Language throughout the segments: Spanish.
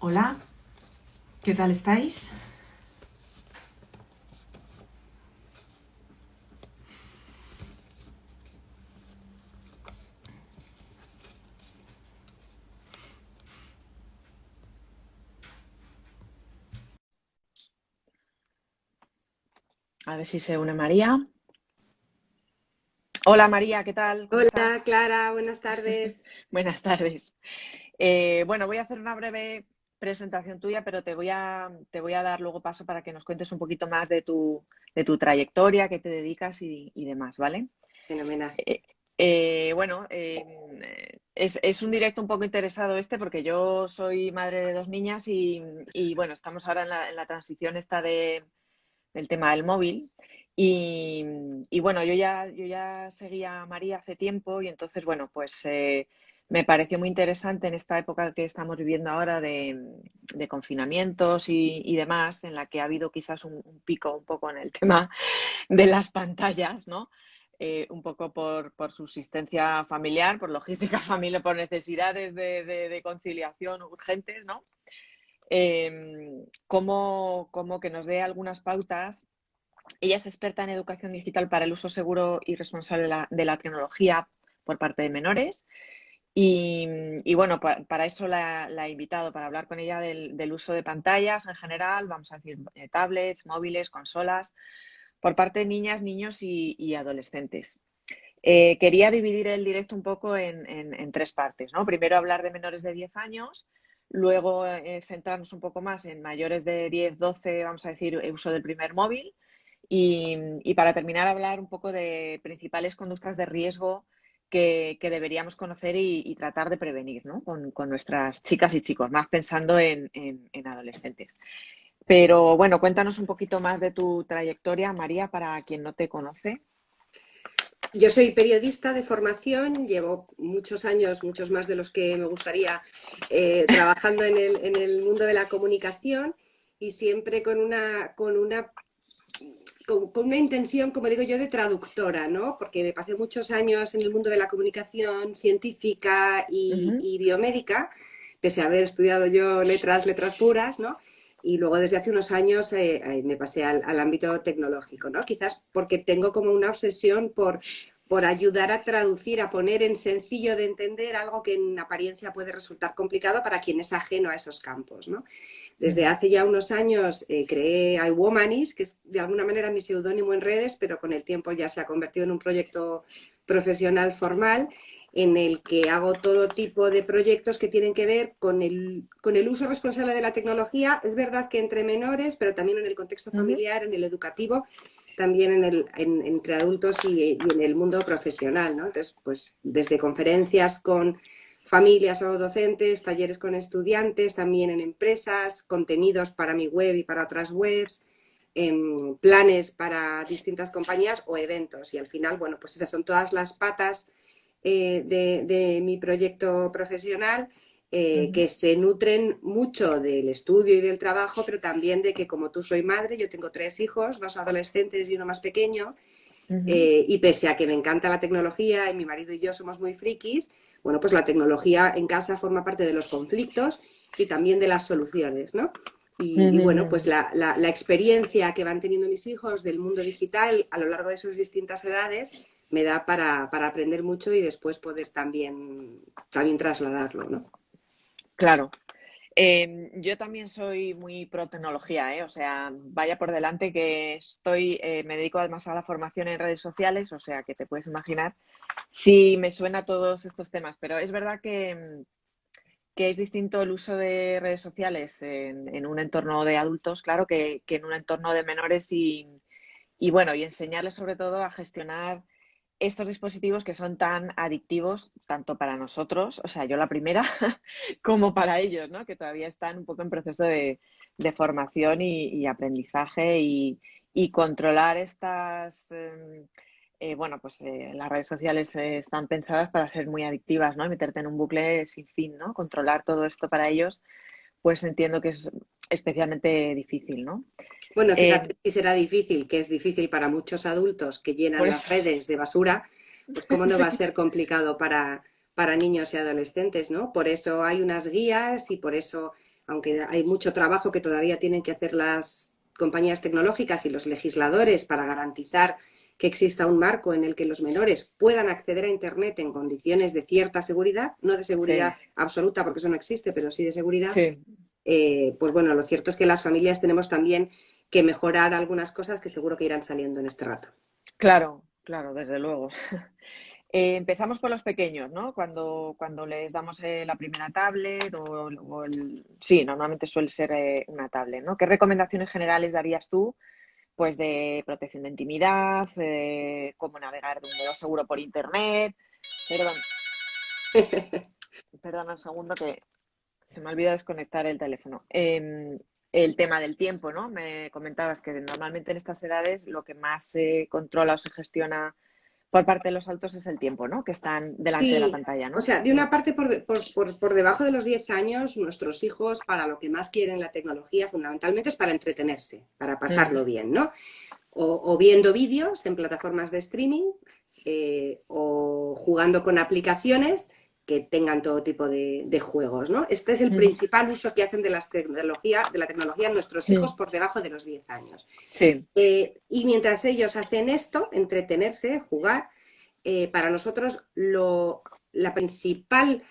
Hola, ¿qué tal estáis? A ver si se une María. Hola María, ¿qué tal? ¿Cómo Hola, estás? Clara, buenas tardes. Buenas tardes. Bueno, voy a hacer una breve presentación tuya, pero te voy a dar luego paso para que nos cuentes un poquito más de tu trayectoria, qué te dedicas y demás, ¿vale? Fenomenal. Eh, bueno, es un directo un poco interesado este porque yo soy madre de dos niñas y bueno, estamos ahora en la transición esta del tema del móvil. Y bueno, yo ya seguía a María hace tiempo y entonces, bueno, pues me pareció muy interesante en esta época que estamos viviendo ahora de confinamientos y demás, en la que ha habido quizás un pico un poco en el tema de las pantallas, ¿no? Un poco por subsistencia familiar, por logística familiar, por necesidades de conciliación urgentes, ¿no? Como que nos dé algunas pautas. Ella es experta en educación digital para el uso seguro y responsable de la tecnología por parte de menores. Y bueno, para eso la he invitado, para hablar con ella del uso de pantallas en general, vamos a decir, tablets, móviles, consolas, por parte de niñas, niños y adolescentes. Quería dividir el directo un poco en tres partes, ¿no? Primero hablar de menores de 10 años, luego centrarnos un poco más en mayores de 10, 12, vamos a decir, el uso del primer móvil. Y para terminar, hablar un poco de principales conductas de riesgo que deberíamos conocer y tratar de prevenir, ¿no? Con nuestras chicas y chicos, más pensando en adolescentes. Pero bueno, cuéntanos un poquito más de tu trayectoria, María, para quien no te conoce. Yo soy periodista de formación, llevo muchos años, muchos más de los que me gustaría, trabajando en el mundo de la comunicación y siempre con una intención, como digo yo, de traductora, ¿no? Porque me pasé muchos años en el mundo de la comunicación científica y, Ujú. y biomédica, pese a haber estudiado yo letras puras, ¿no? Y luego desde hace unos años me pasé al ámbito tecnológico, ¿no? Quizás porque tengo como una obsesión por ayudar a traducir, a poner en sencillo de entender algo que en apariencia puede resultar complicado para quien es ajeno a esos campos, ¿no? Desde Ujú. hace ya unos años creé iWomanis, que es de alguna manera mi seudónimo en redes, pero con el tiempo ya se ha convertido en un proyecto profesional formal en el que hago todo tipo de proyectos que tienen que ver con el uso responsable de la tecnología. Es verdad que entre menores, pero también en el contexto Ujú. familiar, en el educativo, también entre adultos y en el mundo profesional, ¿no? Entonces, pues desde conferencias con familias o docentes, talleres con estudiantes, también en empresas, contenidos para mi web y para otras webs, planes para distintas compañías o eventos. Y al final, bueno, pues esas son todas las patas de mi proyecto profesional, Ujú. que se nutren mucho del estudio y del trabajo, pero también de que como tú soy madre, yo tengo 3 hijos, 2 adolescentes y uno más pequeño, Ujú. y pese a que me encanta la tecnología y mi marido y yo somos muy frikis, bueno, pues la tecnología en casa forma parte de los conflictos y también de las soluciones, ¿no? Y bueno, pues Ujú. la experiencia que van teniendo mis hijos del mundo digital a lo largo de sus distintas edades me da para aprender mucho y después poder también trasladarlo, ¿no? Claro. Yo también soy muy pro tecnología, ¿eh? O sea, vaya por delante que me dedico además a la formación en redes sociales, o sea, que te puedes imaginar. Sí, me suena todos estos temas, pero es verdad que es distinto el uso de redes sociales en un entorno de adultos, claro, que en un entorno de menores y bueno, y enseñarles sobre todo a gestionar estos dispositivos que son tan adictivos, tanto para nosotros, o sea, yo la primera, como para ellos, ¿no? Que todavía están un poco en proceso de formación y aprendizaje y controlar estas, bueno, pues las redes sociales están pensadas para ser muy adictivas, ¿no? Y meterte en un bucle sin fin, ¿no? Controlar todo esto para ellos, pues entiendo que es especialmente difícil, ¿no? Bueno, Eh, fíjate si será difícil, que es difícil para muchos adultos que por llenan las eso, redes de basura, pues cómo no va a sí. ser complicado para niños y adolescentes, ¿no? Por eso hay unas guías y por eso aunque hay mucho trabajo que todavía tienen que hacer las compañías tecnológicas y los legisladores para garantizar que exista un marco en el que los menores puedan acceder a Internet en condiciones de cierta seguridad, no de seguridad Sí, absoluta porque eso no existe, pero sí de seguridad. sí, Pues bueno, lo cierto es que las familias tenemos también que mejorar algunas cosas que seguro que irán saliendo en este rato. claro, claro, desde luego. Empezamos por los pequeños, ¿no? Cuando les damos la primera tablet Sí, normalmente suele ser una tablet, ¿no? ¿Qué recomendaciones generales darías tú? Pues de protección de intimidad, cómo navegar de un modo seguro por internet. Perdón, perdón un segundo que se me olvida desconectar el teléfono. El tema del tiempo, ¿no? Me comentabas que normalmente en estas edades lo que más se controla o se gestiona por parte de los adultos es el tiempo, ¿no? Que están delante de la Sí, pantalla, o ¿no? sea, de una parte por debajo de los 10 años, nuestros hijos para lo que más quieren la tecnología fundamentalmente es para entretenerse, para pasarlo bien, ¿no? O viendo vídeos en plataformas de streaming o jugando con aplicaciones que tengan todo tipo de juegos, ¿no? Este es el principal uso que hacen de la tecnología nuestros hijos por debajo de los 10 años. Sí, Y mientras ellos hacen esto, entretenerse, jugar, para nosotros la principal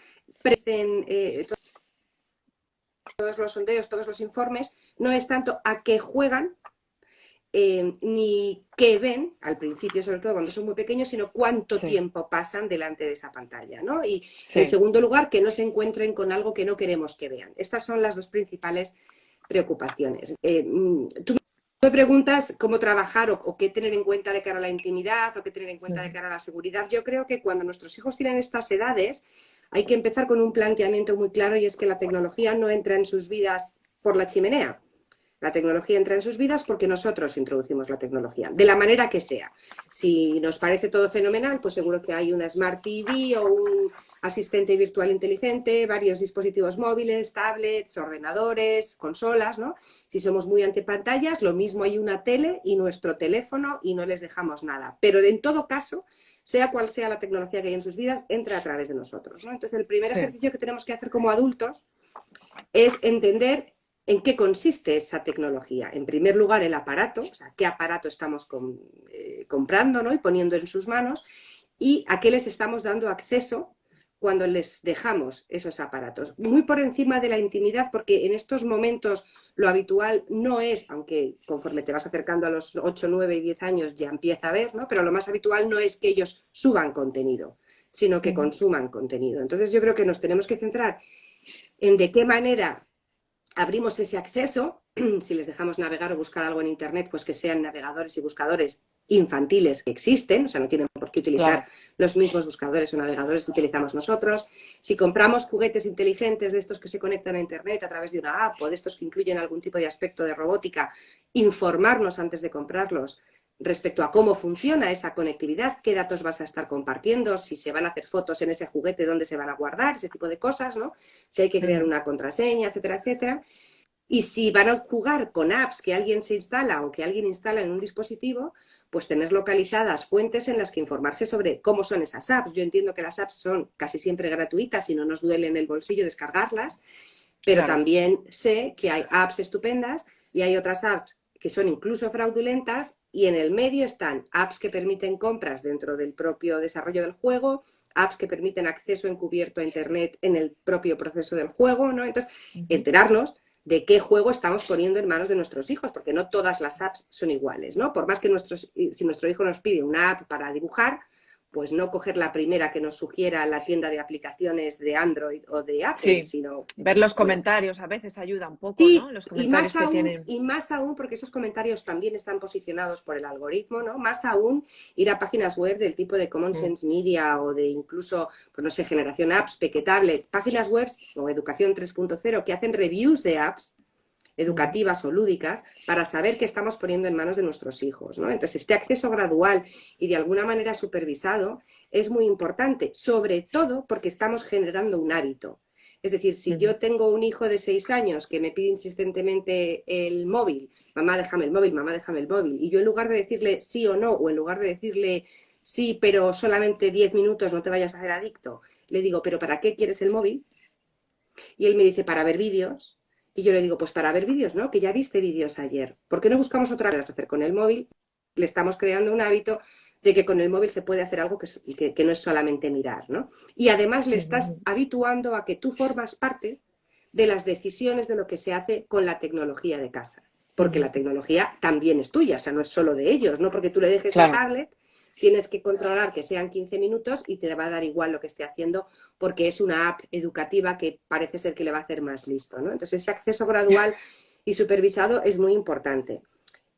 todos los sondeos, todos los informes, no es tanto a qué juegan, ni qué ven, al principio, sobre todo cuando son muy pequeños, sino cuánto sí, tiempo pasan delante de esa pantalla, ¿no? Y en sí. segundo lugar, que no se encuentren con algo que no queremos que vean. Estas son las dos principales preocupaciones. Tú me preguntas cómo trabajar o qué tener en cuenta de cara a la intimidad o qué tener en cuenta de cara a la seguridad. Yo creo que cuando nuestros hijos tienen estas edades hay que empezar con un planteamiento muy claro y es que la tecnología no entra en sus vidas por la chimenea. La tecnología entra en sus vidas porque nosotros introducimos la tecnología, de la manera que sea. Si nos parece todo fenomenal, pues seguro que hay una Smart TV o un asistente virtual inteligente, varios dispositivos móviles, tablets, ordenadores, consolas, ¿no? Si somos muy antipantallas, lo mismo hay una tele y nuestro teléfono y no les dejamos nada. Pero en todo caso, sea cual sea la tecnología que hay en sus vidas, entra a través de nosotros, ¿no? Entonces, el primer Sí. ejercicio que tenemos que hacer como adultos es entender en qué consiste esa tecnología. En primer lugar, el aparato, o sea, qué aparato estamos comprando, ¿no? Y poniendo en sus manos y a qué les estamos dando acceso cuando les dejamos esos aparatos. Muy por encima de la intimidad, porque en estos momentos lo habitual no es, aunque conforme te vas acercando a los 8, 9 y 10 años ya empieza a ver, ¿no? Pero lo más habitual no es que ellos suban contenido, sino que consuman contenido. Entonces yo creo que nos tenemos que centrar en de qué manera abrimos ese acceso, si les dejamos navegar o buscar algo en Internet, pues que sean navegadores y buscadores infantiles que existen, o sea, no tienen por qué utilizar Claro. los mismos buscadores o navegadores que utilizamos nosotros. Si compramos juguetes inteligentes de estos que se conectan a Internet a través de una app o de estos que incluyen algún tipo de aspecto de robótica, informarnos antes de comprarlos respecto a cómo funciona esa conectividad, qué datos vas a estar compartiendo, si se van a hacer fotos en ese juguete, dónde se van a guardar, ese tipo de cosas, ¿no? Si hay que crear una contraseña, etcétera, etcétera. Y si van a jugar con apps que alguien se instala o que alguien instala en un dispositivo, pues tener localizadas fuentes en las que informarse sobre cómo son esas apps. Yo entiendo que las apps son casi siempre gratuitas y no nos duele en el bolsillo descargarlas, pero Claro. también sé que hay apps estupendas y hay otras apps que son incluso fraudulentas y en el medio están apps que permiten compras dentro del propio desarrollo del juego, apps que permiten acceso encubierto a Internet en el propio proceso del juego, ¿no? Entonces, enterarnos de qué juego estamos poniendo en manos de nuestros hijos, porque no todas las apps son iguales, ¿no? Por más que si nuestro hijo nos pide una app para dibujar, pues no coger la primera que nos sugiera la tienda de aplicaciones de Android o de Apple, Sí. sino Ver los comentarios a veces ayuda un poco, ¿no? sí, Los comentarios que tienen. y más aún, porque esos comentarios también están posicionados por el algoritmo, ¿no? Más aún ir a páginas web del tipo de Common Sense Media o de incluso, pues no sé, Generación Apps, Peque Tablet, páginas web o Educación 3.0 que hacen reviews de apps educativas o lúdicas para saber qué estamos poniendo en manos de nuestros hijos, ¿no? Entonces, este acceso gradual y de alguna manera supervisado es muy importante, sobre todo porque estamos generando un hábito. Es decir, si yo tengo un hijo de 6 años que me pide insistentemente el móvil, mamá déjame el móvil, mamá déjame el móvil, y yo en lugar de decirle sí o no, o en lugar de decirle sí, pero solamente 10 minutos, no te vayas a hacer adicto, le digo, pero ¿para qué quieres el móvil? Y él me dice, para ver vídeos. Y yo le digo, pues para ver vídeos, ¿no? Que ya viste vídeos ayer. ¿Por qué no buscamos otra cosa hacer con el móvil? Le estamos creando un hábito de que con el móvil se puede hacer algo que no es solamente mirar, ¿no? Y además le estás habituando a que tú formas parte de las decisiones de lo que se hace con la tecnología de casa. Porque la tecnología también es tuya, o sea, no es solo de ellos, no porque tú le dejes la tablet, tienes que controlar que sean 15 minutos y te va a dar igual lo que esté haciendo porque es una app educativa que parece ser que le va a hacer más listo, ¿no? Entonces ese acceso gradual y supervisado es muy importante.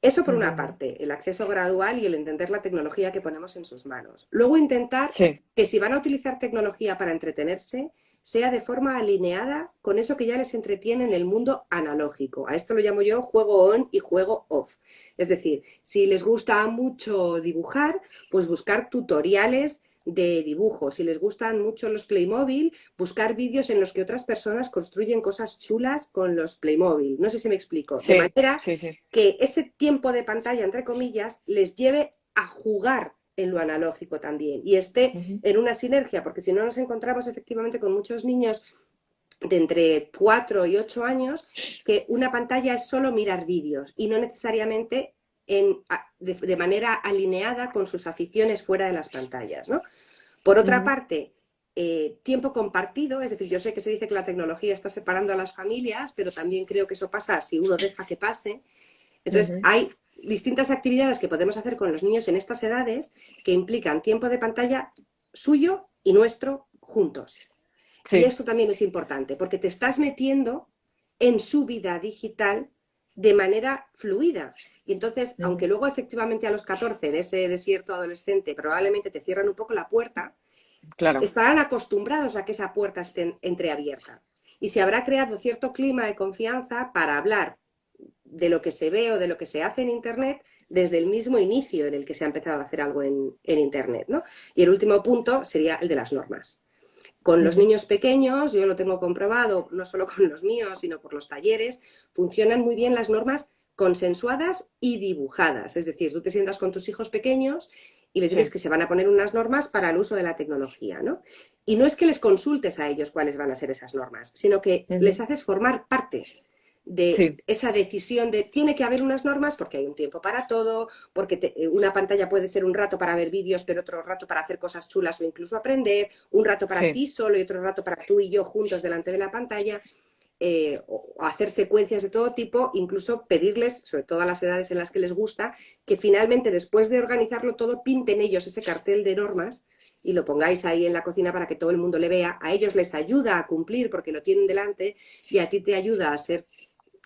Eso por una parte, el acceso gradual y el entender la tecnología que ponemos en sus manos. Luego intentar que si van a utilizar tecnología para entretenerse, sea de forma alineada con eso que ya les entretiene en el mundo analógico. A esto lo llamo yo juego on y juego off. Es decir, si les gusta mucho dibujar, pues buscar tutoriales de dibujo. Si les gustan mucho los Playmobil, buscar vídeos en los que otras personas construyen cosas chulas con los Playmobil. No sé si me explico. De manera que ese tiempo de pantalla, entre comillas, les lleve a jugar en lo analógico también y esté en una sinergia, porque si no nos encontramos efectivamente con muchos niños de entre 4 y 8 años que una pantalla es solo mirar vídeos y no necesariamente de manera alineada con sus aficiones fuera de las pantallas, ¿no? Por otra parte, tiempo compartido, es decir, yo sé que se dice que la tecnología está separando a las familias, pero también creo que eso pasa si uno deja que pase. Entonces, hay distintas actividades que podemos hacer con los niños en estas edades que implican tiempo de pantalla suyo y nuestro juntos. Y esto también es importante, porque te estás metiendo en su vida digital de manera fluida. Y entonces, aunque luego efectivamente a los 14, en ese desierto adolescente, probablemente te cierran un poco la puerta, estarán acostumbrados a que esa puerta esté entreabierta. Y se habrá creado cierto clima de confianza para hablar de lo que se ve o de lo que se hace en Internet desde el mismo inicio en el que se ha empezado a hacer algo en Internet, ¿no? Y el último punto sería el de las normas. Con los niños pequeños, yo lo tengo comprobado, no solo con los míos, sino por los talleres, funcionan muy bien las normas consensuadas y dibujadas. Es decir, tú te sientas con tus hijos pequeños y les dices que se van a poner unas normas para el uso de la tecnología, ¿no? Y no es que les consultes a ellos cuáles van a ser esas normas, sino que les haces formar parte de esa decisión de tiene que haber unas normas porque hay un tiempo para todo, porque una pantalla puede ser un rato para ver vídeos, pero otro rato para hacer cosas chulas o incluso aprender, un rato para ti solo y otro rato para tú y yo juntos delante de la pantalla, o hacer secuencias de todo tipo, incluso pedirles, sobre todo a las edades en las que les gusta, que finalmente después de organizarlo todo pinten ellos ese cartel de normas y lo pongáis ahí en la cocina para que todo el mundo le vea. A ellos les ayuda a cumplir porque lo tienen delante y a ti te ayuda a ser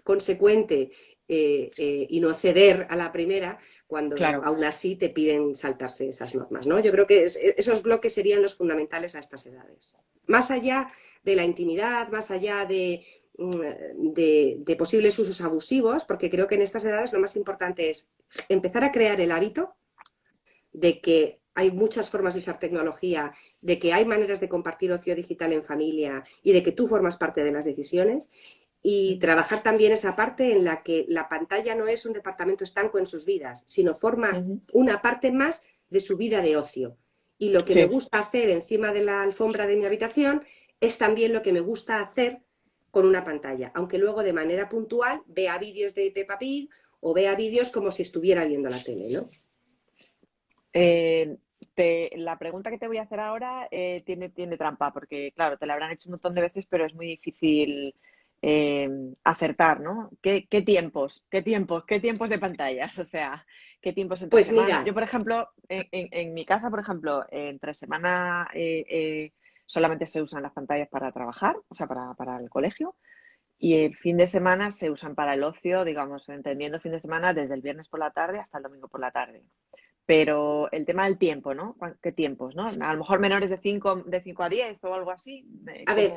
consecuente y no ceder a la primera cuando aún así te piden saltarse esas normas, ¿no? Yo creo que esos bloques serían los fundamentales a estas edades. Más allá de la intimidad, más allá de posibles usos abusivos, porque creo que en estas edades lo más importante es empezar a crear el hábito de que hay muchas formas de usar tecnología, de que hay maneras de compartir ocio digital en familia y de que tú formas parte de las decisiones. Y trabajar también esa parte en la que la pantalla no es un departamento estanco en sus vidas, sino forma una parte más de su vida de ocio. Y lo que me gusta hacer encima de la alfombra de mi habitación es también lo que me gusta hacer con una pantalla, aunque luego de manera puntual vea vídeos de Peppa Pig o vea vídeos como si estuviera viendo la tele, ¿no? La pregunta que te voy a hacer ahora tiene trampa, porque claro, te la habrán hecho un montón de veces, pero es muy difícil acertar, ¿no? ¿Qué tiempos de pantallas? O sea, ¿qué tiempos entre semana? Mira, yo, por ejemplo, en mi casa, por ejemplo, entre semana solamente se usan las pantallas para trabajar, o sea, para el colegio, y el fin de semana se usan para el ocio, digamos, entendiendo fin de semana desde el viernes por la tarde hasta el domingo por la tarde. Pero el tema del tiempo, ¿no? ¿Qué tiempos, no? A lo mejor menores de 5 a 10 o algo así. A ver,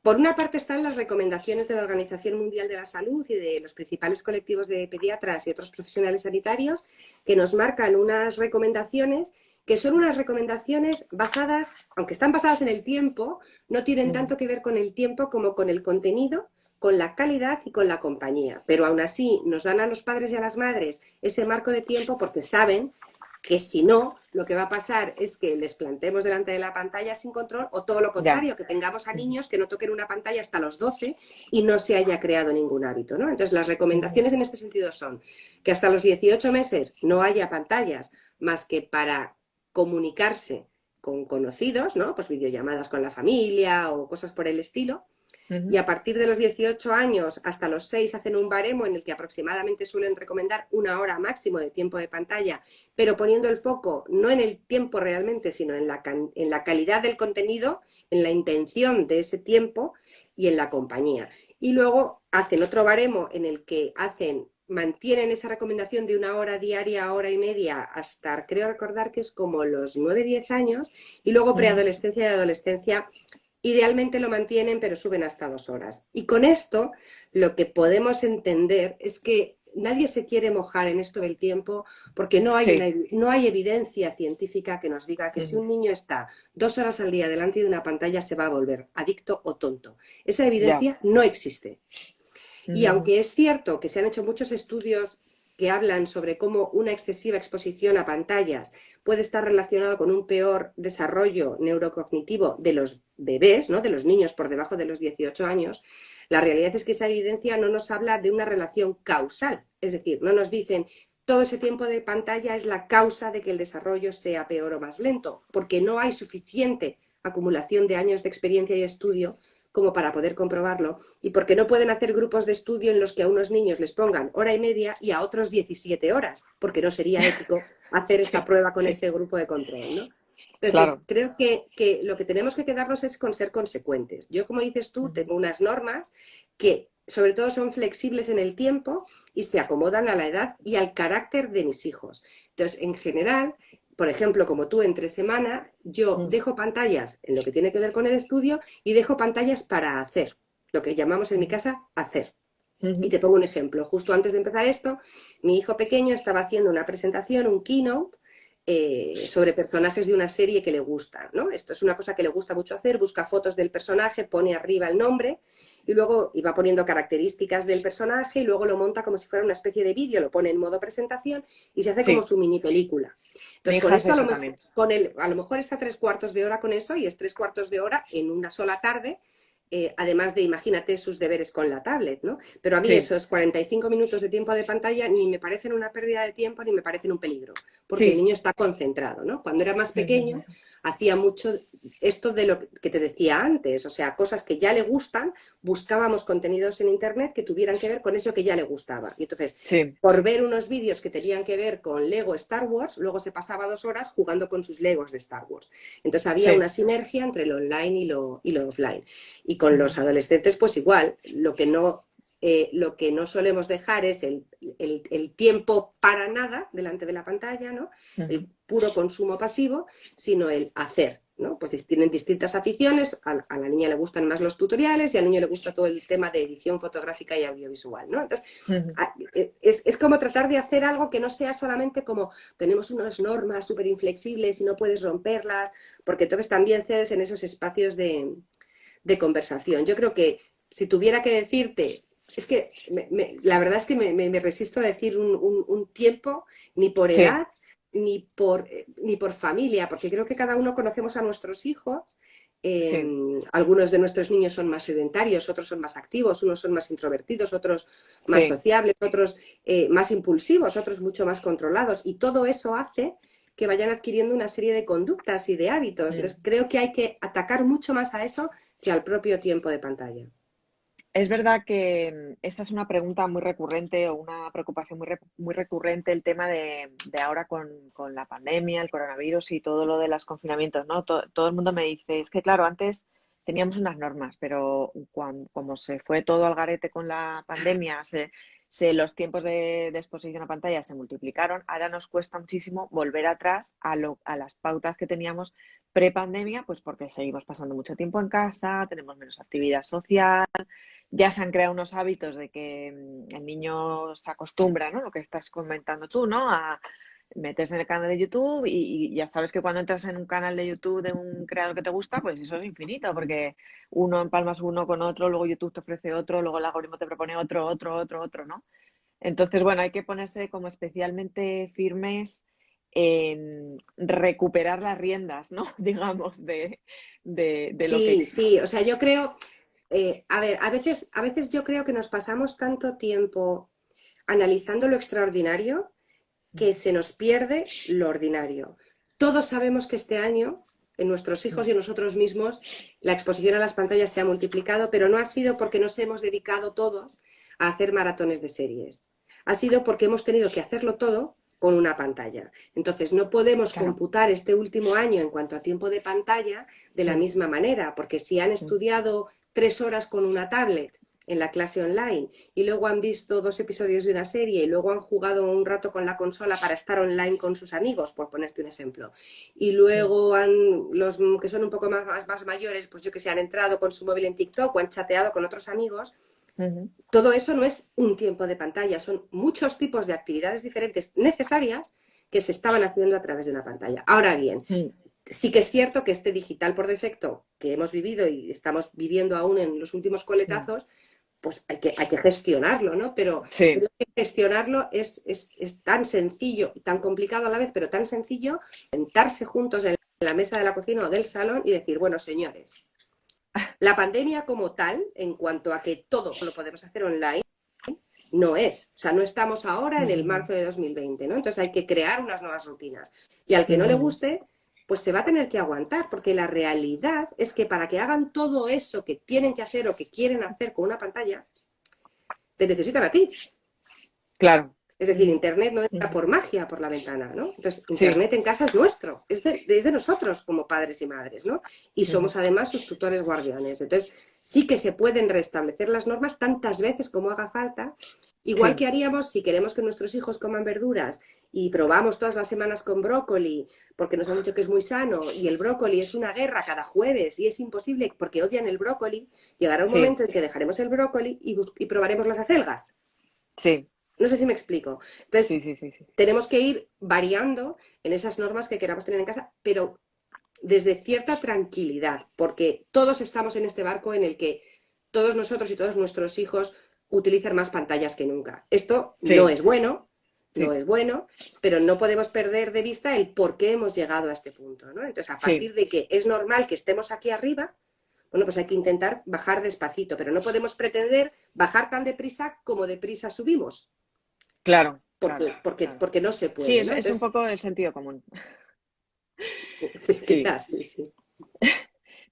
por una parte están las recomendaciones de la Organización Mundial de la Salud y de los principales colectivos de pediatras y otros profesionales sanitarios que nos marcan unas recomendaciones que son unas recomendaciones basadas, aunque están basadas en el tiempo, no tienen tanto que ver con el tiempo como con el contenido, con la calidad y con la compañía. Pero aún así nos dan a los padres y a las madres ese marco de tiempo porque saben que si no, lo que va a pasar es que les plantemos delante de la pantalla sin control o todo lo Ya. contrario, que tengamos a niños que no toquen una pantalla hasta los 12 y no se haya creado ningún hábito, ¿no? Entonces, las recomendaciones en este sentido son que hasta los 18 meses no haya pantallas más que para comunicarse con conocidos, ¿no? Pues videollamadas con la familia o cosas por el estilo. Y a partir de los 18 años hasta los 6 hacen un baremo en el que aproximadamente suelen recomendar 1 hora máximo de tiempo de pantalla, pero poniendo el foco no en el tiempo realmente, sino en la calidad del contenido, en la intención de ese tiempo y en la compañía. Y luego hacen otro baremo en el que mantienen esa recomendación de 1 hora diaria, hora y media, hasta, creo recordar que es como los 9-10 años, y luego preadolescencia y adolescencia. Idealmente lo mantienen, pero suben hasta 2 horas. Y con esto lo que podemos entender es que nadie se quiere mojar en esto del tiempo porque no hay evidencia científica que nos diga que si un niño está 2 horas al día delante de una pantalla se va a volver adicto o tonto. Esa evidencia no existe. Y aunque es cierto que se han hecho muchos estudios que hablan sobre cómo una excesiva exposición a pantallas puede estar relacionado con un peor desarrollo neurocognitivo de los bebés, ¿no? De los niños por debajo de los 18 años, la realidad es que esa evidencia no nos habla de una relación causal. Es decir, no nos dicen todo ese tiempo de pantalla es la causa de que el desarrollo sea peor o más lento, porque no hay suficiente acumulación de años de experiencia y estudio como para poder comprobarlo, y porque no pueden hacer grupos de estudio en los que a unos niños les pongan 1 hora y media y a otros 17 horas, porque no sería ético hacer esa prueba con ese grupo de control, ¿no? Entonces, creo que lo que tenemos que quedarnos es con ser consecuentes. Yo, como dices tú, tengo unas normas que sobre todo son flexibles en el tiempo y se acomodan a la edad y al carácter de mis hijos. Entonces, en general, por ejemplo, como tú, entre semana, yo dejo pantallas en lo que tiene que ver con el estudio y dejo pantallas para hacer, lo que llamamos en mi casa hacer. Y te pongo un ejemplo. Justo antes de empezar esto, mi hijo pequeño estaba haciendo una presentación, un keynote, sobre personajes de una serie que le gustan, ¿no? Esto es una cosa que le gusta mucho hacer, busca fotos del personaje, pone arriba el nombre y luego va poniendo características del personaje y luego lo monta como si fuera una especie de vídeo, lo pone en modo presentación y se hace como su mini película. Entonces, con esto a lo mejor está 3/4 de hora con eso y es 3/4 de hora en una sola tarde. Además de, imagínate, sus deberes con la tablet, ¿no? Pero a mí esos 45 minutos de tiempo de pantalla ni me parecen una pérdida de tiempo ni me parecen un peligro, porque el niño está concentrado, ¿no? Cuando era más pequeño hacía mucho esto de lo que te decía antes, o sea, cosas que ya le gustan, buscábamos contenidos en internet que tuvieran que ver con eso que ya le gustaba. Y entonces, por ver unos vídeos que tenían que ver con Lego Star Wars, luego se pasaba 2 horas jugando con sus Legos de Star Wars. Entonces había una sinergia entre lo online y lo offline. Y con los adolescentes, pues igual, lo que no solemos dejar es el tiempo para nada delante de la pantalla, ¿no? El puro consumo pasivo, sino el hacer, ¿no? Pues tienen distintas aficiones, a la niña le gustan más los tutoriales y al niño le gusta todo el tema de edición fotográfica y audiovisual, ¿no? Entonces, es como tratar de hacer algo que no sea solamente como tenemos unas normas súper inflexibles y no puedes romperlas, porque entonces también cedes en esos espacios de conversación. Yo creo que si tuviera que decirte, es que la verdad es que me resisto a decir un tiempo, ni por edad, ni por familia, porque creo que cada uno conocemos a nuestros hijos. Algunos de nuestros niños son más sedentarios, otros son más activos, unos son más introvertidos, otros más sociables, otros más impulsivos, otros mucho más controlados, y todo eso hace que vayan adquiriendo una serie de conductas y de hábitos. Entonces, creo que hay que atacar mucho más a eso que al propio tiempo de pantalla. Es verdad que esta es una pregunta muy recurrente o una preocupación muy recurrente, el tema de ahora con la pandemia, el coronavirus y todo lo de los confinamientos, ¿no? Todo el mundo me dice, es que claro, antes teníamos unas normas, pero como se fue todo al garete con la pandemia, los tiempos de exposición a pantalla se multiplicaron, ahora nos cuesta muchísimo volver atrás a las pautas que teníamos pre-pandemia, pues porque seguimos pasando mucho tiempo en casa, tenemos menos actividad social. Ya se han creado unos hábitos de que el niño se acostumbra, ¿no? Lo que estás comentando tú, ¿no? A meterse en el canal de YouTube y ya sabes que cuando entras en un canal de YouTube de un creador que te gusta, pues eso es infinito, porque uno empalmas uno con otro, luego YouTube te ofrece otro, luego el algoritmo te propone otro, ¿no? Entonces, bueno, hay que ponerse como especialmente firmes en recuperar las riendas, ¿no? Digamos, de lo que... Sí, sí, o sea, yo creo, a ver, a veces yo creo que nos pasamos tanto tiempo analizando lo extraordinario que se nos pierde lo ordinario. Todos sabemos que este año, en nuestros hijos y en nosotros mismos, la exposición a las pantallas se ha multiplicado, pero no ha sido porque nos hemos dedicado todos a hacer maratones de series. Ha sido porque hemos tenido que hacerlo todo con una pantalla. Entonces, no podemos Claro. computar este último año en cuanto a tiempo de pantalla de la misma manera, porque si han estudiado 3 horas con una tablet en la clase online y luego han visto 2 episodios de una serie y luego han jugado un rato con la consola para estar online con sus amigos, por ponerte un ejemplo, y luego los que son un poco más mayores, pues yo que sé, han entrado con su móvil en TikTok o han chateado con otros amigos. Todo eso no es un tiempo de pantalla, son muchos tipos de actividades diferentes necesarias que se estaban haciendo a través de una pantalla. Ahora bien, sí que es cierto que este digital por defecto que hemos vivido y estamos viviendo aún en los últimos coletazos, pues hay que gestionarlo, ¿no? Pero Sí. creo que gestionarlo es tan sencillo y tan complicado a la vez, pero tan sencillo, sentarse juntos en la mesa de la cocina o del salón y decir, bueno, señores, la pandemia como tal, en cuanto a que todo lo podemos hacer online, no es. O sea, no estamos ahora en el marzo de 2020, ¿no? Entonces hay que crear unas nuevas rutinas. Y al que no le guste, pues se va a tener que aguantar, porque la realidad es que para que hagan todo eso que tienen que hacer o que quieren hacer con una pantalla, te necesitan a ti. Claro. Es decir, Internet no entra por magia por la ventana, ¿no? Entonces, Sí. Internet en casa es nuestro, es de nosotros como padres y madres, ¿no? Y somos además sus tutores guardianes. Entonces, sí que se pueden restablecer las normas tantas veces como haga falta, igual que haríamos si queremos que nuestros hijos coman verduras y probamos todas las semanas con brócoli, porque nos han dicho que es muy sano, y el brócoli es una guerra cada jueves y es imposible porque odian el brócoli, llegará un momento en que dejaremos el brócoli y probaremos las acelgas. Sí. No sé si me explico. Entonces, Sí. tenemos que ir variando en esas normas que queramos tener en casa, pero desde cierta tranquilidad, porque todos estamos en este barco en el que todos nosotros y todos nuestros hijos utilizan más pantallas que nunca. Esto no es bueno, no es bueno, pero no podemos perder de vista el por qué hemos llegado a este punto, ¿no? Entonces, a partir de que es normal que estemos aquí arriba, bueno, pues hay que intentar bajar despacito, pero no podemos pretender bajar tan deprisa como deprisa subimos. Claro. Porque no se puede. Sí, ¿no? es Entonces, un poco el sentido común. Sí, quizás, sí.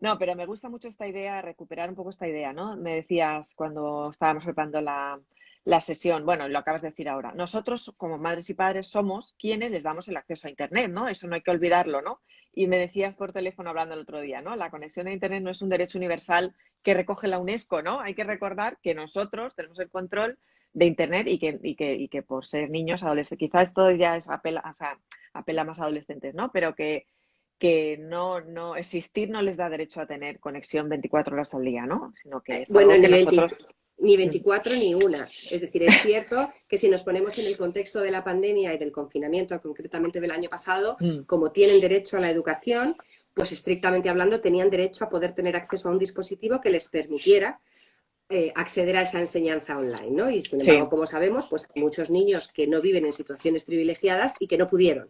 No, pero me gusta mucho esta idea, recuperar un poco esta idea, ¿no? Me decías cuando estábamos preparando la sesión, bueno, lo acabas de decir ahora, nosotros como madres y padres somos quienes les damos el acceso a Internet, ¿no? Eso no hay que olvidarlo, ¿no? Y me decías por teléfono hablando el otro día, ¿no? La conexión a Internet no es un derecho universal que recoge la UNESCO, ¿no? Hay que recordar que nosotros tenemos el control de Internet y que por ser niños, adolescentes, quizás esto ya apela más a adolescentes, ¿no? Pero que no existir no les da derecho a tener conexión 24 horas al día, ¿no? Sino que es Bueno, algo que nosotros... ni 24 ni una. Es decir, es cierto que si nos ponemos en el contexto de la pandemia y del confinamiento, concretamente del año pasado, como tienen derecho a la educación, pues estrictamente hablando tenían derecho a poder tener acceso a un dispositivo que les permitiera acceder a esa enseñanza online, ¿no? Y sin embargo, como sabemos, pues hay muchos niños que no viven en situaciones privilegiadas y que no pudieron.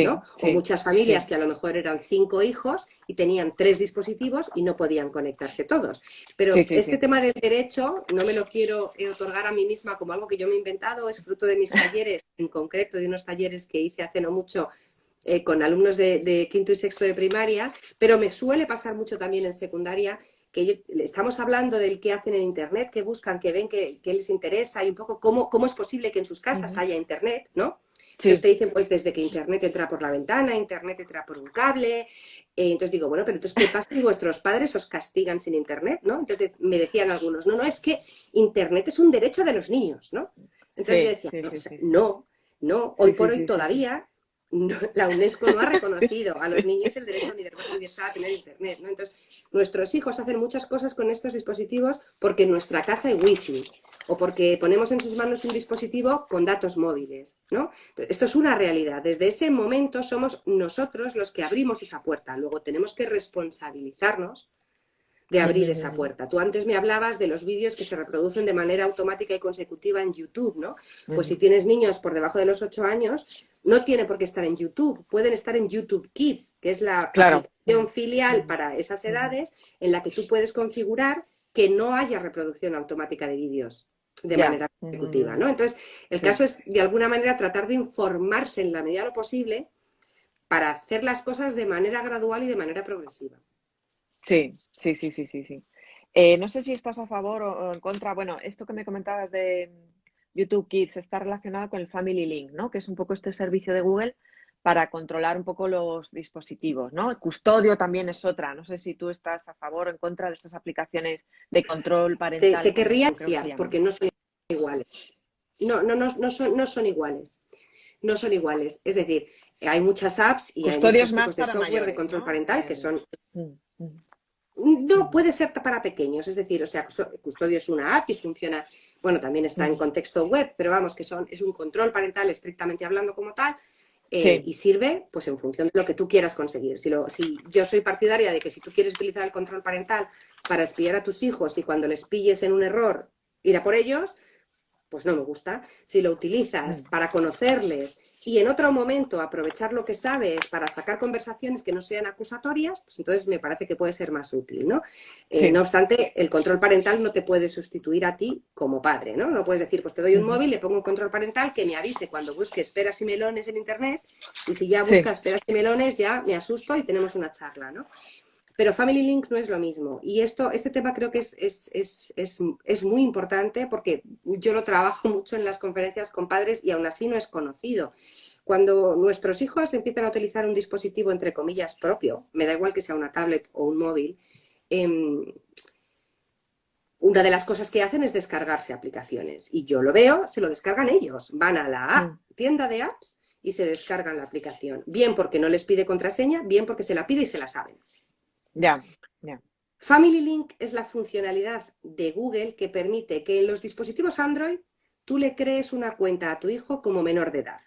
¿no? O muchas familias que a lo mejor eran 5 hijos y tenían 3 dispositivos y no podían conectarse todos. Pero este tema del derecho no me lo quiero otorgar a mí misma como algo que yo me he inventado, es fruto de mis talleres, en concreto de unos talleres que hice hace no mucho con alumnos de quinto y sexto de primaria, pero me suele pasar mucho también en secundaria que estamos hablando del qué hacen en Internet, qué buscan, qué ven, qué les interesa y un poco cómo es posible que en sus casas haya Internet, ¿no? Entonces te dicen, pues desde que Internet entra por la ventana, Internet entra por un cable. Entonces digo, bueno, pero entonces, ¿qué pasa si vuestros padres os castigan sin Internet, ¿no? Entonces me decían algunos, no, es que Internet es un derecho de los niños, ¿no? Entonces yo decía, no, hoy por hoy todavía la UNESCO no ha reconocido a los niños el derecho universal a tener Internet, ¿no? Entonces, nuestros hijos hacen muchas cosas con estos dispositivos porque en nuestra casa hay wifi o porque ponemos en sus manos un dispositivo con datos móviles, ¿no? Entonces, esto es una realidad. Desde ese momento somos nosotros los que abrimos esa puerta. Luego tenemos que responsabilizarnos de abrir esa puerta. Tú antes me hablabas de los vídeos que se reproducen de manera automática y consecutiva en YouTube, ¿no? Pues si tienes niños por debajo de los 8 años, no tiene por qué estar en YouTube, pueden estar en YouTube Kids, que es la aplicación filial para esas edades en la que tú puedes configurar que no haya reproducción automática de vídeos de manera consecutiva, ¿no? Entonces, el caso es, de alguna manera, tratar de informarse en la medida de lo posible para hacer las cosas de manera gradual y de manera progresiva. Sí. No sé si estás a favor o en contra. Bueno, esto que me comentabas de YouTube Kids está relacionado con el Family Link, ¿no? Que es un poco este servicio de Google para controlar un poco los dispositivos, ¿no? El custodio también es otra. No sé si tú estás a favor o en contra de estas aplicaciones de control parental. Te querría decir, porque no son iguales. No son iguales. No son iguales. Es decir, hay muchas apps y Custodios hay muchos tipos de software mayores, de control parental que son... Mm. No, puede ser para pequeños, es decir, o sea, Custodio es una app y funciona, bueno, también está en contexto web, pero vamos, que es un control parental estrictamente hablando como tal, y sirve pues en función de lo que tú quieras conseguir. Si yo soy partidaria de que si tú quieres utilizar el control parental para espiar a tus hijos y cuando les pilles en un error, ir a por ellos, pues no me gusta. Si lo utilizas para conocerles y en otro momento aprovechar lo que sabes para sacar conversaciones que no sean acusatorias, pues entonces me parece que puede ser más útil, ¿no? No obstante, el control parental no te puede sustituir a ti como padre, ¿no? No puedes decir, pues te doy un móvil, le pongo un control parental que me avise cuando busque peras y melones en internet, y si ya buscas peras y melones ya me asusto y tenemos una charla, ¿no? Pero Family Link no es lo mismo. Y este tema creo que es muy importante porque yo lo trabajo mucho en las conferencias con padres y aún así no es conocido. Cuando nuestros hijos empiezan a utilizar un dispositivo, entre comillas, propio, me da igual que sea una tablet o un móvil, una de las cosas que hacen es descargarse aplicaciones. Y yo lo veo, se lo descargan ellos. Van a la tienda de apps y se descargan la aplicación. Bien porque no les pide contraseña, bien porque se la pide y se la saben. Ya. Family Link es la funcionalidad de Google que permite que en los dispositivos Android tú le crees una cuenta a tu hijo como menor de edad.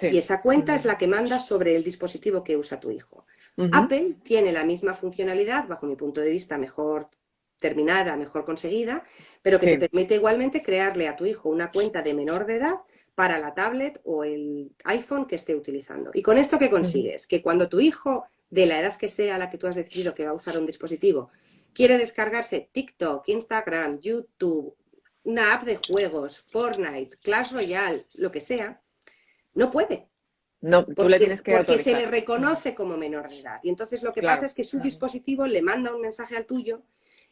Y esa cuenta es la que manda sobre el dispositivo que usa tu hijo. Apple tiene la misma funcionalidad, bajo mi punto de vista, mejor terminada, mejor conseguida, pero que te permite igualmente crearle a tu hijo una cuenta de menor de edad para la tablet o el iPhone que esté utilizando. ¿Y con esto qué consigues? Que cuando tu hijo, de la edad que sea la que tú has decidido que va a usar un dispositivo, quiere descargarse TikTok, Instagram, YouTube, una app de juegos, Fortnite, Clash Royale, lo que sea, no puede. No, tú le tienes que porque autorizar. se le reconoce como menor de edad. Y entonces lo que pasa es que su dispositivo le manda un mensaje al tuyo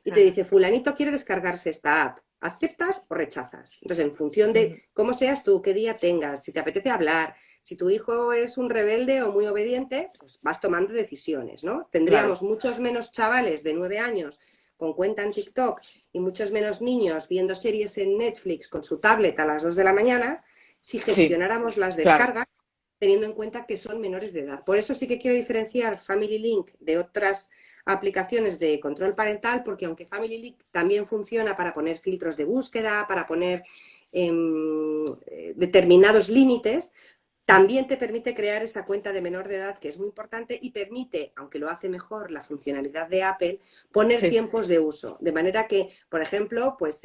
y te dice, fulanito quiere descargarse esta app. ¿Aceptas o rechazas? Entonces, en función de cómo seas tú, qué día tengas, si te apetece hablar, si tu hijo es un rebelde o muy obediente, pues vas tomando decisiones, ¿no? Tendríamos muchos menos chavales de 9 años con cuenta en TikTok y muchos menos niños viendo series en Netflix con su tablet a las 2 de la mañana si gestionáramos las descargas teniendo en cuenta que son menores de edad. Por eso sí que quiero diferenciar Family Link de otras aplicaciones de control parental, porque aunque Family Link también funciona para poner filtros de búsqueda, para poner determinados límites, también te permite crear esa cuenta de menor de edad, que es muy importante, y permite, aunque lo hace mejor la funcionalidad de Apple, poner tiempos de uso. De manera que, por ejemplo, pues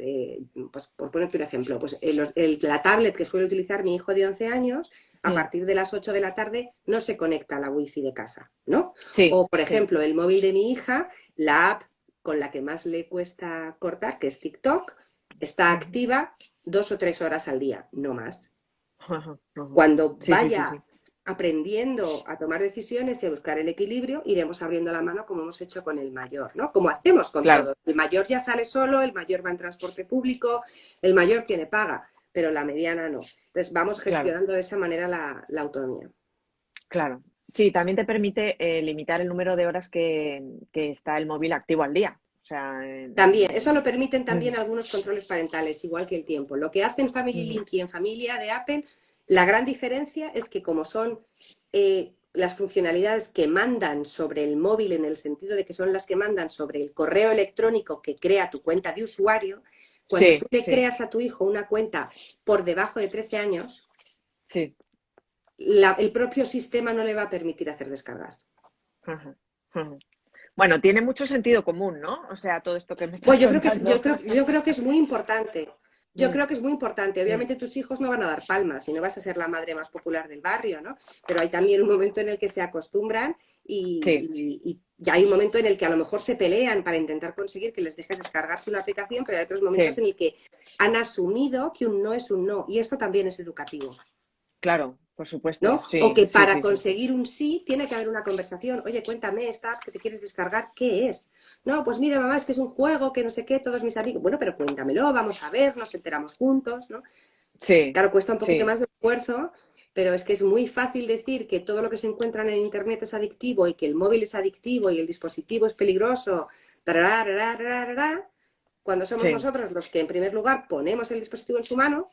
por ponerte un ejemplo, pues la tablet que suele utilizar mi hijo de 11 años, a partir de las 8 de la tarde no se conecta a la wifi de casa, ¿no? O, por ejemplo, el móvil de mi hija, la app con la que más le cuesta cortar, que es TikTok, está activa 2 o 3 horas al día, no más. Cuando vaya aprendiendo a tomar decisiones y a buscar el equilibrio, iremos abriendo la mano como hemos hecho con el mayor, ¿no? Como hacemos con todo. El mayor ya sale solo, el mayor va en transporte público, el mayor tiene paga, pero la mediana no. Entonces vamos gestionando de esa manera la autonomía. Claro. Sí, también te permite limitar el número de horas que está el móvil activo al día. O sea, también, eso lo permiten también algunos controles parentales, igual que el tiempo. Lo que hacen Family Link y en Familia de Apple, la gran diferencia es que como son las funcionalidades que mandan sobre el móvil, en el sentido de que son las que mandan sobre el correo electrónico que crea tu cuenta de usuario, cuando tú le creas a tu hijo una cuenta por debajo de 13 años, el propio sistema no le va a permitir hacer descargas. Bueno, tiene mucho sentido común, ¿no? O sea, todo esto que me Pues estás contando. yo creo que es muy importante. Yo Mm, creo que es muy importante. mm. Obviamente tus hijos no van a dar palmas y no vas a ser la madre más popular del barrio, ¿no? Pero hay también un momento en el que se acostumbran Sí, y hay un momento en el que a lo mejor se pelean para intentar conseguir que les dejes descargarse una aplicación, pero hay otros momentos sí, en el que han asumido que un no es un no y esto también es educativo. claro, por supuesto. ¿No? O Sí, que sí, para sí, sí, sí. conseguir un sí tiene que haber una conversación. Oye, cuéntame, esta app que te quieres descargar, ¿qué es? No, pues mira, mamá, es que es un juego, que no sé qué, todos mis amigos. Bueno, pero cuéntamelo, vamos a ver, nos enteramos juntos, ¿no? Sí, Claro, cuesta un poquito sí, más de esfuerzo, pero es que es muy fácil decir que todo lo que se encuentra en Internet es adictivo y que el móvil es adictivo y el dispositivo es peligroso, tarará, tarará, tarará, cuando somos sí, nosotros los que en primer lugar ponemos el dispositivo en su mano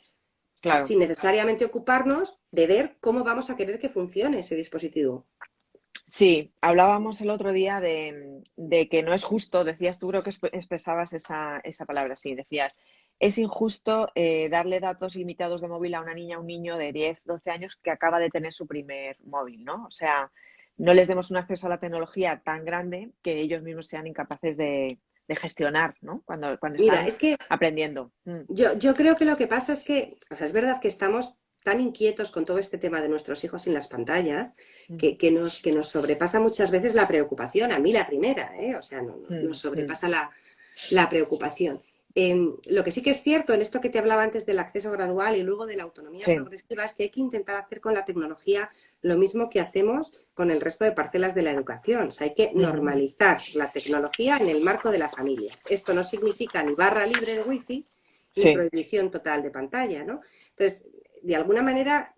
claro. sin necesariamente ocuparnos de ver cómo vamos a querer que funcione ese dispositivo. Sí, hablábamos el otro día de que no es justo, decías tú, creo que expresabas esa palabra, sí, decías, es injusto darle datos limitados de móvil a una niña o un niño de 10, 12 años que acaba de tener su primer móvil, ¿no? O sea, no les demos un acceso a la tecnología tan grande que ellos mismos sean incapaces de gestionar, ¿no? Cuando Mira, están es que aprendiendo. yo creo que lo que pasa es que, o sea, es verdad que estamos tan inquietos con todo este tema de nuestros hijos en las pantallas Mm, que nos sobrepasa muchas veces la preocupación. A mí la primera, ¿eh? O sea, nos mm, mm, sobrepasa la preocupación. Lo que sí que es cierto en esto que te hablaba antes del acceso gradual y luego de la autonomía sí, progresiva es que hay que intentar hacer con la tecnología lo mismo que hacemos con el resto de parcelas de la educación. O sea, hay que ujú, normalizar la tecnología en el marco de la familia. Esto no significa ni barra libre de wifi ni sí, prohibición total de pantalla, ¿no? Entonces, de alguna manera,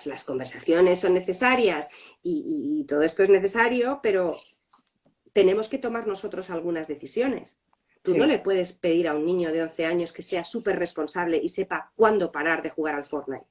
las conversaciones son necesarias y todo esto es necesario, pero tenemos que tomar nosotros algunas decisiones. Tú no sí, le puedes pedir a un niño de 11 años que sea súper responsable y sepa cuándo parar de jugar al Fortnite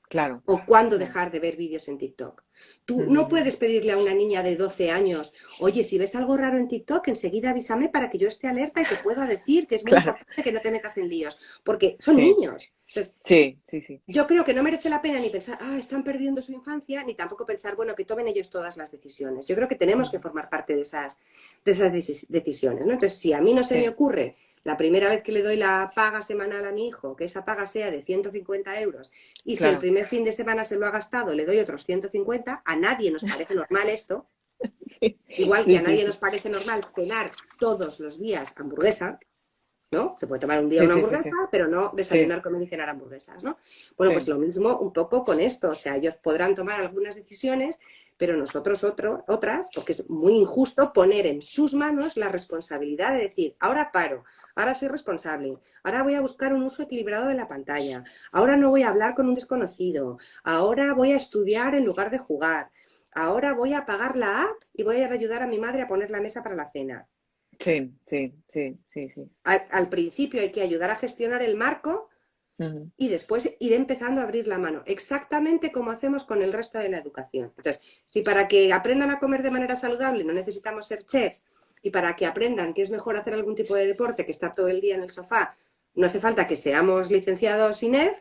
claro, o cuándo claro. dejar de ver vídeos en TikTok. Tú Ujú, no ujú. puedes pedirle a una niña de 12 años, oye, si ves algo raro en TikTok, enseguida avísame para que yo esté alerta y te pueda decir que es muy Claro, importante que no te metas en líos, porque son sí, niños. Entonces, sí, sí, sí. yo creo que no merece la pena ni pensar, están perdiendo su infancia, ni tampoco pensar, bueno, que tomen ellos todas las decisiones. Yo creo que tenemos que Ujú. formar parte de esas decisiones, ¿no? Entonces, si a mí no se me Sí, ocurre la primera vez que le doy la paga semanal a mi hijo, que esa paga sea de 150 euros, y si el claro. primer fin de semana se lo ha gastado, le doy otros 150, a nadie nos parece normal esto, Sí, igual que sí, a sí, nadie sí. nos parece normal cenar todos los días hamburguesa, ¿no? Se puede tomar un día Sí, una sí, sí, hamburguesa, sí. pero no Sí, desayunar, comer y cenar hamburguesas, ¿no? Bueno, pues sí, lo mismo un poco con esto, o sea, ellos podrán tomar algunas decisiones, pero nosotros otras, porque es muy injusto poner en sus manos la responsabilidad de decir, ahora paro, ahora soy responsable, ahora voy a buscar un uso equilibrado de la pantalla, ahora no voy a hablar con un desconocido, ahora voy a estudiar en lugar de jugar, ahora voy a apagar la app y voy a ayudar a mi madre a poner la mesa para la cena. sí, sí, sí, sí, sí. Al principio hay que ayudar a gestionar el marco Ujú. y después ir empezando a abrir la mano, exactamente como hacemos con el resto de la educación. Entonces, si para que aprendan a comer de manera saludable no necesitamos ser chefs y para que aprendan que es mejor hacer algún tipo de deporte que estar todo el día en el sofá, no hace falta que seamos licenciados INEF,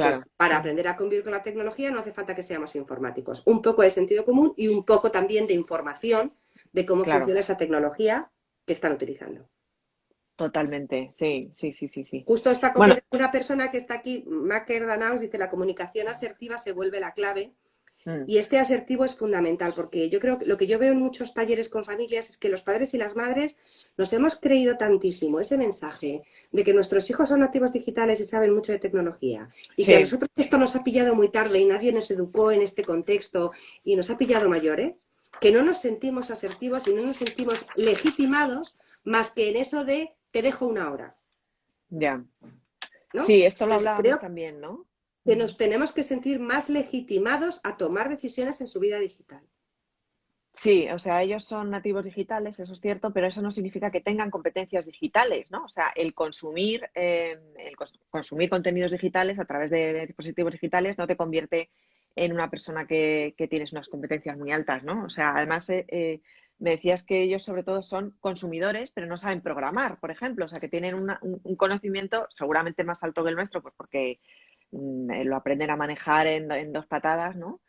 pues Claro. para Ujú. aprender a convivir con la tecnología no hace falta que seamos informáticos. Un poco de sentido común y un poco también de información de cómo Claro, funciona esa tecnología que están utilizando. totalmente. Sí, sí, sí, sí, sí. Justo está Bueno, comiendo una persona que está aquí, Maker Danaus, dice la comunicación asertiva se vuelve la clave. mm, Y este asertivo es fundamental porque yo creo que lo que yo veo en muchos talleres con familias es que los padres y las madres nos hemos creído tantísimo ese mensaje de que nuestros hijos son nativos digitales y saben mucho de tecnología y que a sí, nosotros esto nos ha pillado muy tarde y nadie nos educó en este contexto y nos ha pillado mayores, que no nos sentimos asertivos y no nos sentimos legitimados más que en eso de te dejo una hora, ya. ¿no? Sí, esto lo Entonces hablábamos creo también, ¿no? que Ujú. nos tenemos que sentir más legitimados a tomar decisiones en su vida digital. Sí, o sea, ellos son nativos digitales, eso es cierto, pero eso no significa que tengan competencias digitales, ¿no? O sea, el consumir contenidos digitales a través de dispositivos digitales no te convierte en una persona que tienes unas competencias muy altas, ¿no? O sea, además, me decías que ellos sobre todo son consumidores, pero no saben programar, por ejemplo, o sea, que tienen un conocimiento seguramente más alto que el nuestro, pues porque lo aprenden a manejar en dos patadas, ¿no?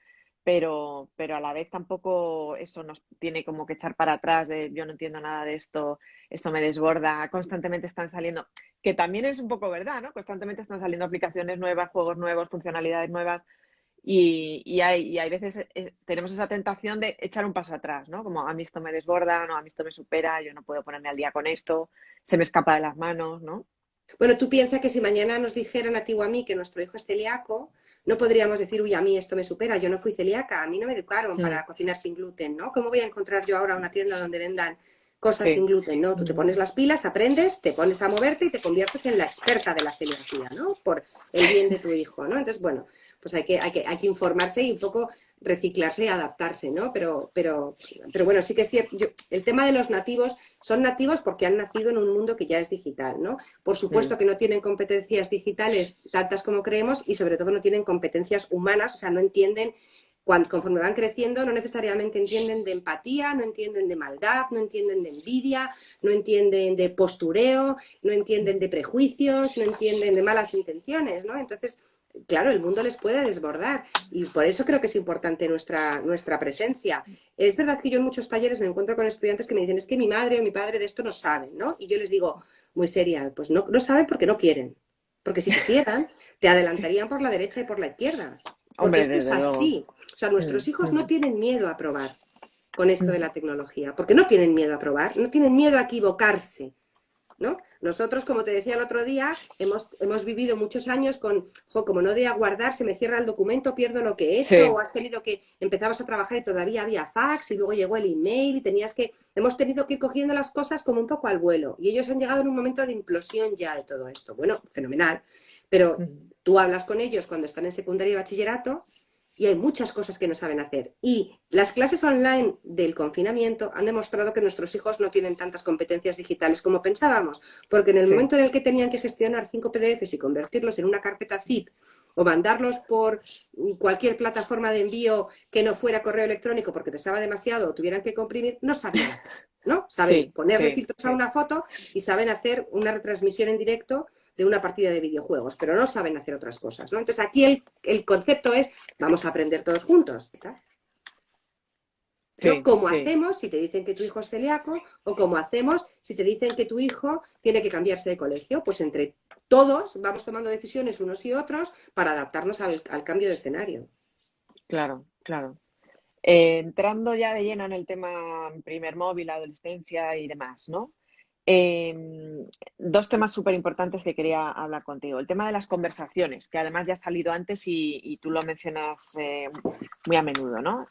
pero a la vez tampoco eso nos tiene como que echar para atrás de yo no entiendo nada de esto me desborda, constantemente están saliendo, que también es un poco verdad, ¿no? Constantemente están saliendo aplicaciones nuevas, juegos nuevos, funcionalidades nuevas y hay veces tenemos esa tentación de echar un paso atrás, ¿no? Como a mí esto me desborda, no, a mí esto me supera, yo no puedo ponerme al día con esto, se me escapa de las manos, ¿no? Bueno, tú piensas que si mañana nos dijeran a ti o a mí que nuestro hijo es celíaco, no podríamos decir, uy, a mí esto me supera, yo no fui celíaca, a mí no me educaron Mm, para cocinar sin gluten, ¿no? ¿Cómo voy a encontrar yo ahora una tienda donde vendan cosas sin sí, gluten? No, tú te pones las pilas, aprendes, te pones a moverte y te conviertes en la experta de la celiaquía, ¿no? Por el bien de tu hijo, ¿no? Entonces, bueno, pues hay que informarse y un poco reciclarse y adaptarse, ¿no? Pero bueno, sí que es cierto, el tema de los nativos, son nativos porque han nacido en un mundo que ya es digital, ¿no? Por mm, supuesto que no tienen competencias digitales tantas como creemos y sobre todo no tienen competencias humanas, o sea, no entienden, conforme van creciendo, no necesariamente entienden de empatía, no entienden de maldad, no entienden de envidia, no entienden de postureo, no entienden de prejuicios, no entienden de malas intenciones, ¿no? Entonces, claro, el mundo les puede desbordar y por eso creo que es importante nuestra presencia. Es verdad que yo en muchos talleres me encuentro con estudiantes que me dicen, es que mi madre o mi padre de esto no saben, ¿no? Y yo les digo, muy seria, pues no saben porque no quieren. Porque si quisieran, te sí. adelantarían por la derecha y por la izquierda. Porque Hombre, esto es desde luego. así. O sea, nuestros hijos no Mm, tienen miedo a probar con esto de mm, la tecnología. Porque no tienen miedo a probar, no tienen miedo a equivocarse. ¿No? Nosotros, como te decía el otro día, hemos vivido muchos años con, como no de aguardar, se me cierra el documento, pierdo lo que he hecho, sí, o has tenido que, empezabas a trabajar y todavía había fax, y luego llegó el email, y hemos tenido que ir cogiendo las cosas como un poco al vuelo, y ellos han llegado en un momento de implosión ya de todo esto. Bueno, fenomenal, pero mm, tú hablas con ellos cuando están en secundaria y bachillerato, y hay muchas cosas que no saben hacer. Y las clases online del confinamiento han demostrado que nuestros hijos no tienen tantas competencias digitales como pensábamos, porque en el sí, momento en el que tenían que gestionar 5 PDFs y convertirlos en una carpeta zip o mandarlos por cualquier plataforma de envío que no fuera correo electrónico porque pesaba demasiado o tuvieran que comprimir, no sabían hacer, ¿no? Saben sí, ponerle sí, filtros a sí. una foto y saben hacer una retransmisión en directo de una partida de videojuegos, pero no saben hacer otras cosas, ¿no? Entonces aquí el concepto es, vamos a aprender todos juntos, ¿verdad? ¿No? Sí, Como sí, hacemos si te dicen que tu hijo es celíaco o como hacemos si te dicen que tu hijo tiene que cambiarse de colegio. Pues entre todos vamos tomando decisiones unos y otros para adaptarnos al cambio de escenario. claro, claro. Entrando ya de lleno en el tema primer móvil, adolescencia y demás, ¿no? Dos temas súper importantes que quería hablar contigo. El tema de las conversaciones, que además ya ha salido antes y tú lo mencionas muy a menudo, ¿no?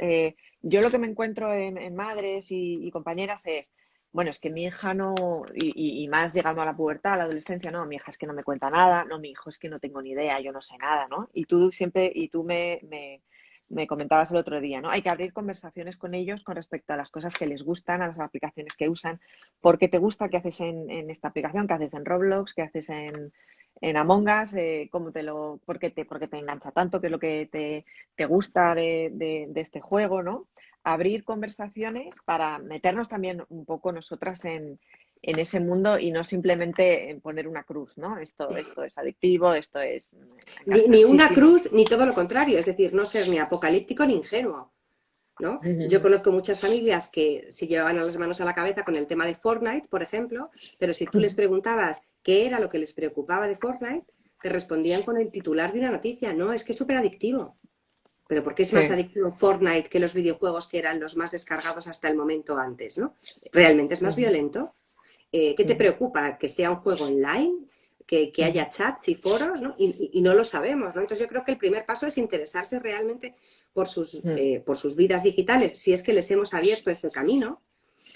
Yo lo que me encuentro en madres y compañeras es, bueno, es que mi hija no, y más llegando a la pubertad, a la adolescencia, no, mi hija es que no me cuenta nada, no, mi hijo es que no tengo ni idea, yo no sé nada, ¿no? Y tú me comentabas el otro día, ¿no? Hay que abrir conversaciones con ellos con respecto a las cosas que les gustan, a las aplicaciones que usan, por qué te gusta, qué haces en esta aplicación, qué haces en Roblox, qué haces en Among Us, por qué te engancha tanto, qué es lo que te gusta de este juego, ¿no? Abrir conversaciones para meternos también un poco nosotras en ese mundo y no simplemente en poner una cruz, ¿no? Esto es adictivo, esto es Ni una enganchosísimo. cruz, ni todo lo contrario, es decir, no ser ni apocalíptico ni ingenuo, ¿no? Yo conozco muchas familias que se llevaban las manos a la cabeza con el tema de Fortnite, por ejemplo, pero si tú les preguntabas qué era lo que les preocupaba de Fortnite, te respondían con el titular de una noticia, no, es que es súper adictivo. Pero ¿por qué es más Sí. adictivo Fortnite que los videojuegos que eran los más descargados hasta el momento antes, ¿no? ¿Realmente es más Ujú, violento? ¿Qué te ujú, preocupa? ¿Que sea un juego online? ¿Que ujú, haya chats y foros? ¿No? Y no lo sabemos, ¿no? Entonces yo creo que el primer paso es interesarse realmente ujú, por sus vidas digitales, si es que les hemos abierto ese camino,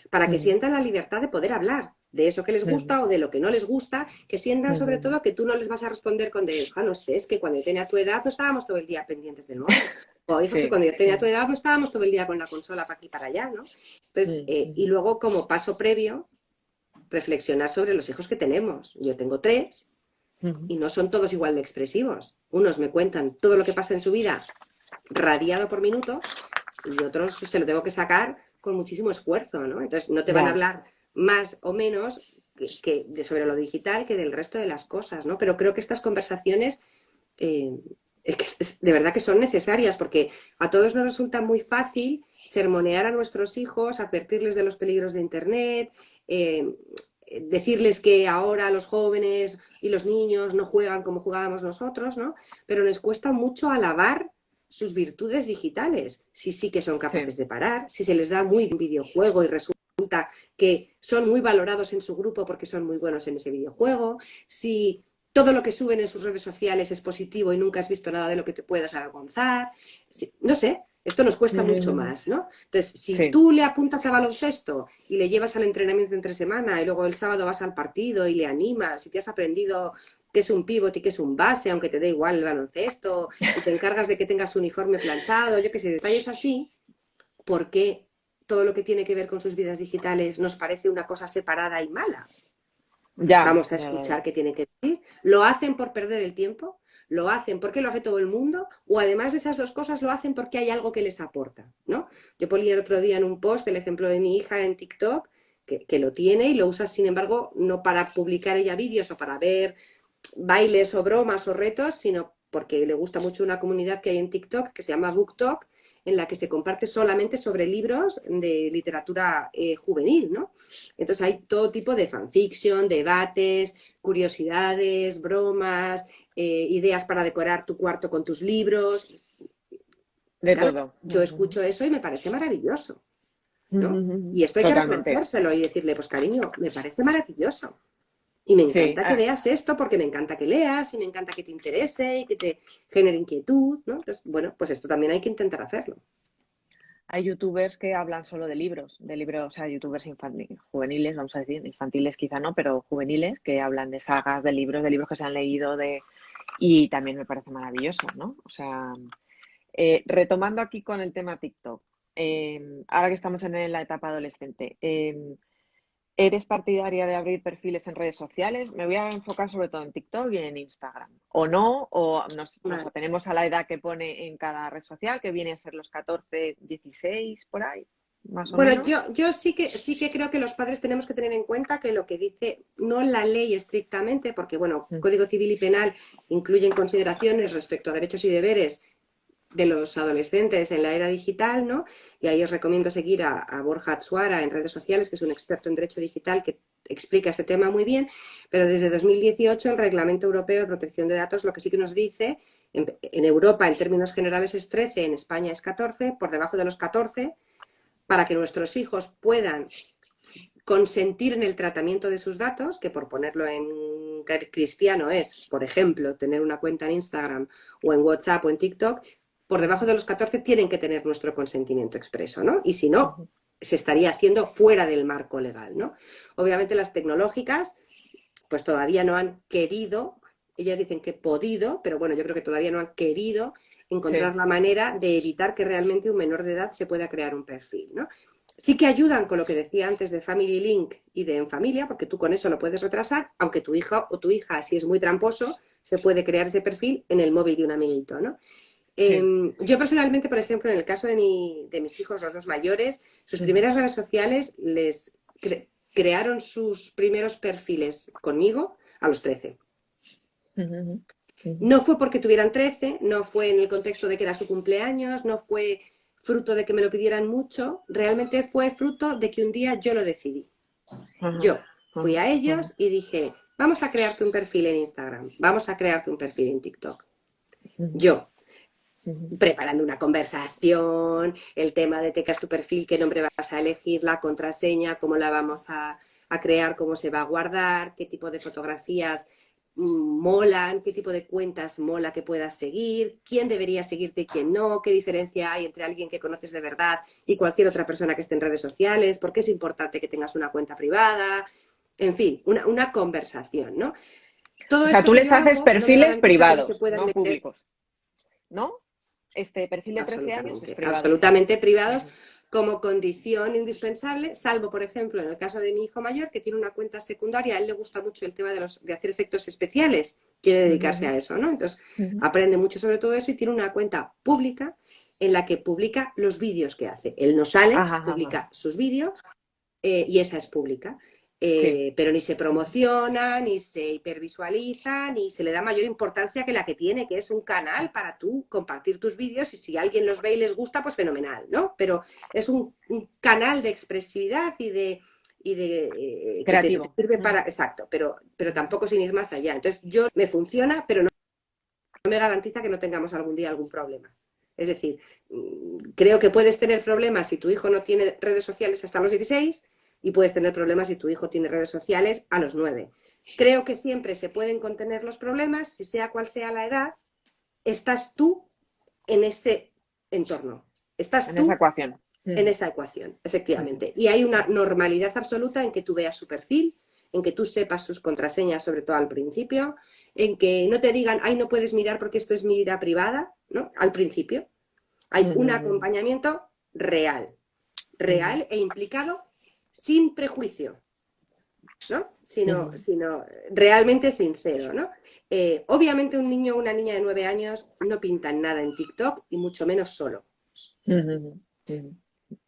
para que ujú, sientan la libertad de poder hablar de eso que les ujú, gusta o de lo que no les gusta, que sientan sobre ujú. todo que tú no les vas a responder con de, no sé, es que cuando yo tenía tu edad no estábamos todo el día pendientes del móvil. O hijos, que Sí. cuando yo tenía tu Mm, edad no estábamos todo el día con la consola para aquí y para allá, ¿no? Entonces, mm, y ujú, luego como paso previo, reflexionar sobre los hijos que tenemos. Yo tengo tres ujú. y no son todos igual de expresivos. Unos me cuentan todo lo que pasa en su vida radiado por minuto y otros se lo tengo que sacar con muchísimo esfuerzo, ¿no? Entonces no te van a Ya. hablar más o menos sobre lo digital que del resto de las cosas, ¿no? Pero creo que estas conversaciones eh, es que de verdad que son necesarias, porque a todos nos resulta muy fácil sermonear a nuestros hijos, advertirles de los peligros de Internet, decirles que ahora los jóvenes y los niños no juegan como jugábamos nosotros, ¿no? Pero les cuesta mucho alabar sus virtudes digitales, si sí que son capaces de parar, si se les da muy bien videojuego y resulta que son muy valorados en su grupo porque son muy buenos en ese videojuego, si todo lo que suben en sus redes sociales es positivo y nunca has visto nada de lo que te puedas avergonzar, no sé, esto nos cuesta mucho más, ¿no? Entonces, si tú le apuntas a baloncesto y le llevas al entrenamiento entre semana y luego el sábado vas al partido y le animas y te has aprendido qué es un pívot y qué es un base, aunque te dé igual el baloncesto, y te encargas de que tengas su uniforme planchado, yo qué sé, detalles así, ¿por qué todo lo que tiene que ver con sus vidas digitales nos parece una cosa separada y mala? Vamos a escuchar qué tiene que decir. ¿Lo hacen por perder el tiempo? ¿Lo hacen porque lo hace todo el mundo? ¿O además de esas dos cosas lo hacen porque hay algo que les aporta? ¿No? Yo ponía el otro día en un post el ejemplo de mi hija en TikTok, que lo tiene y lo usa, sin embargo, no para publicar ella vídeos o para ver bailes o bromas o retos, sino porque le gusta mucho una comunidad que hay en TikTok que se llama BookTok, en la que se comparte solamente sobre libros de literatura juvenil, ¿no? Entonces hay todo tipo de fanfiction, debates, curiosidades, bromas, ideas para decorar tu cuarto con tus libros. De claro, todo. Yo escucho eso y me parece maravilloso, ¿no? Y esto hay que reconocérselo y decirle, pues cariño, me parece maravilloso. Y me encanta que veas esto porque me encanta que leas y me encanta que te interese y que te genere inquietud, ¿no? Entonces, bueno, pues esto también hay que intentar hacerlo. Hay youtubers que hablan solo de libros, o sea, youtubers juveniles, vamos a decir, infantiles quizá no, pero juveniles, que hablan de sagas, de libros que se han leído, y también me parece maravilloso, ¿no? O sea, retomando aquí con el tema TikTok, ahora que estamos en la etapa adolescente, ¿eres partidaria de abrir perfiles en redes sociales? Me voy a enfocar sobre todo en TikTok y en Instagram. ¿O no? ¿O nos atenemos a la edad que pone en cada red social, que viene a ser los 14, 16, por ahí? Más o menos. Yo sí que creo que los padres tenemos que tener en cuenta que lo que dice, no la ley estrictamente, porque bueno, Código Civil y Penal incluyen consideraciones respecto a derechos y deberes de los adolescentes en la era digital, ¿no? Y ahí os recomiendo seguir a Borja Atsuara en redes sociales, que es un experto en derecho digital que explica este tema muy bien, pero desde 2018 el Reglamento Europeo de Protección de Datos lo que sí que nos dice, en Europa en términos generales es 13, en España es 14, por debajo de los 14, para que nuestros hijos puedan consentir en el tratamiento de sus datos, que por ponerlo en cristiano es, por ejemplo, tener una cuenta en Instagram o en WhatsApp o en TikTok, por debajo de los 14 tienen que tener nuestro consentimiento expreso, ¿no? Y si no, se estaría haciendo fuera del marco legal, ¿no? Obviamente las tecnológicas pues todavía no han querido, ellas dicen que podido, pero bueno, yo creo que todavía no han querido encontrar la manera de evitar que realmente un menor de edad se pueda crear un perfil, ¿no? Sí que ayudan con lo que decía antes de Family Link y de En Familia, porque tú con eso lo puedes retrasar, aunque tu hija o tu hija, si es muy tramposo, se puede crear ese perfil en el móvil de un amiguito, ¿no? Yo personalmente, por ejemplo, en el caso de mis hijos, los dos mayores, sus primeras redes sociales les crearon sus primeros perfiles conmigo a los 13. No fue porque tuvieran 13, no fue en el contexto de que era su cumpleaños, no fue fruto de que me lo pidieran mucho, realmente fue fruto de que un día yo lo decidí. Yo fui a ellos y dije, vamos a crearte un perfil en Instagram, vamos a crearte un perfil en TikTok. Yo, preparando una conversación, el tema de te creas tu perfil, qué nombre vas a elegir, la contraseña, cómo la vamos a crear, cómo se va a guardar, qué tipo de fotografías molan, qué tipo de cuentas mola que puedas seguir, quién debería seguirte y quién no, qué diferencia hay entre alguien que conoces de verdad y cualquier otra persona que esté en redes sociales, por qué es importante que tengas una cuenta privada, en fin, una conversación, ¿no? Todo o sea, tú les haces perfiles privados, no públicos, ¿no? Este perfil de 13 años es privado. Absolutamente privados, como condición indispensable, salvo, por ejemplo, en el caso de mi hijo mayor, que tiene una cuenta secundaria, a él le gusta mucho el tema de hacer efectos especiales, quiere dedicarse a eso, ¿no? Entonces, aprende mucho sobre todo eso y tiene una cuenta pública en la que publica los vídeos que hace. Él no sale, publica sus vídeos y esa es pública. Sí. pero ni se promociona, ni se hipervisualiza, ni se le da mayor importancia que la que tiene, que es un canal para tú compartir tus vídeos y si alguien los ve y les gusta, pues fenomenal, ¿no? Pero es un canal de expresividad que te Creativo. sirve para... Exacto, pero tampoco sin ir más allá. Entonces, yo me funciona, pero no me garantiza que no tengamos algún día algún problema. Es decir, creo que puedes tener problemas si tu hijo no tiene redes sociales hasta los 16 y puedes tener problemas si tu hijo tiene redes sociales a los 9. Creo que siempre se pueden contener los problemas, si sea cual sea la edad, estás tú en ese entorno. Estás En tú esa ecuación. en esa ecuación, efectivamente. Y hay una normalidad absoluta en que tú veas su perfil, en que tú sepas sus contraseñas, sobre todo al principio, en que no te digan, ay, no puedes mirar porque esto es mi vida privada, ¿no? Al principio. Hay un acompañamiento real e implicado sin prejuicio, ¿no? Sino realmente sincero, ¿no? Obviamente un niño o una niña de 9 años no pintan nada en TikTok y mucho menos solo.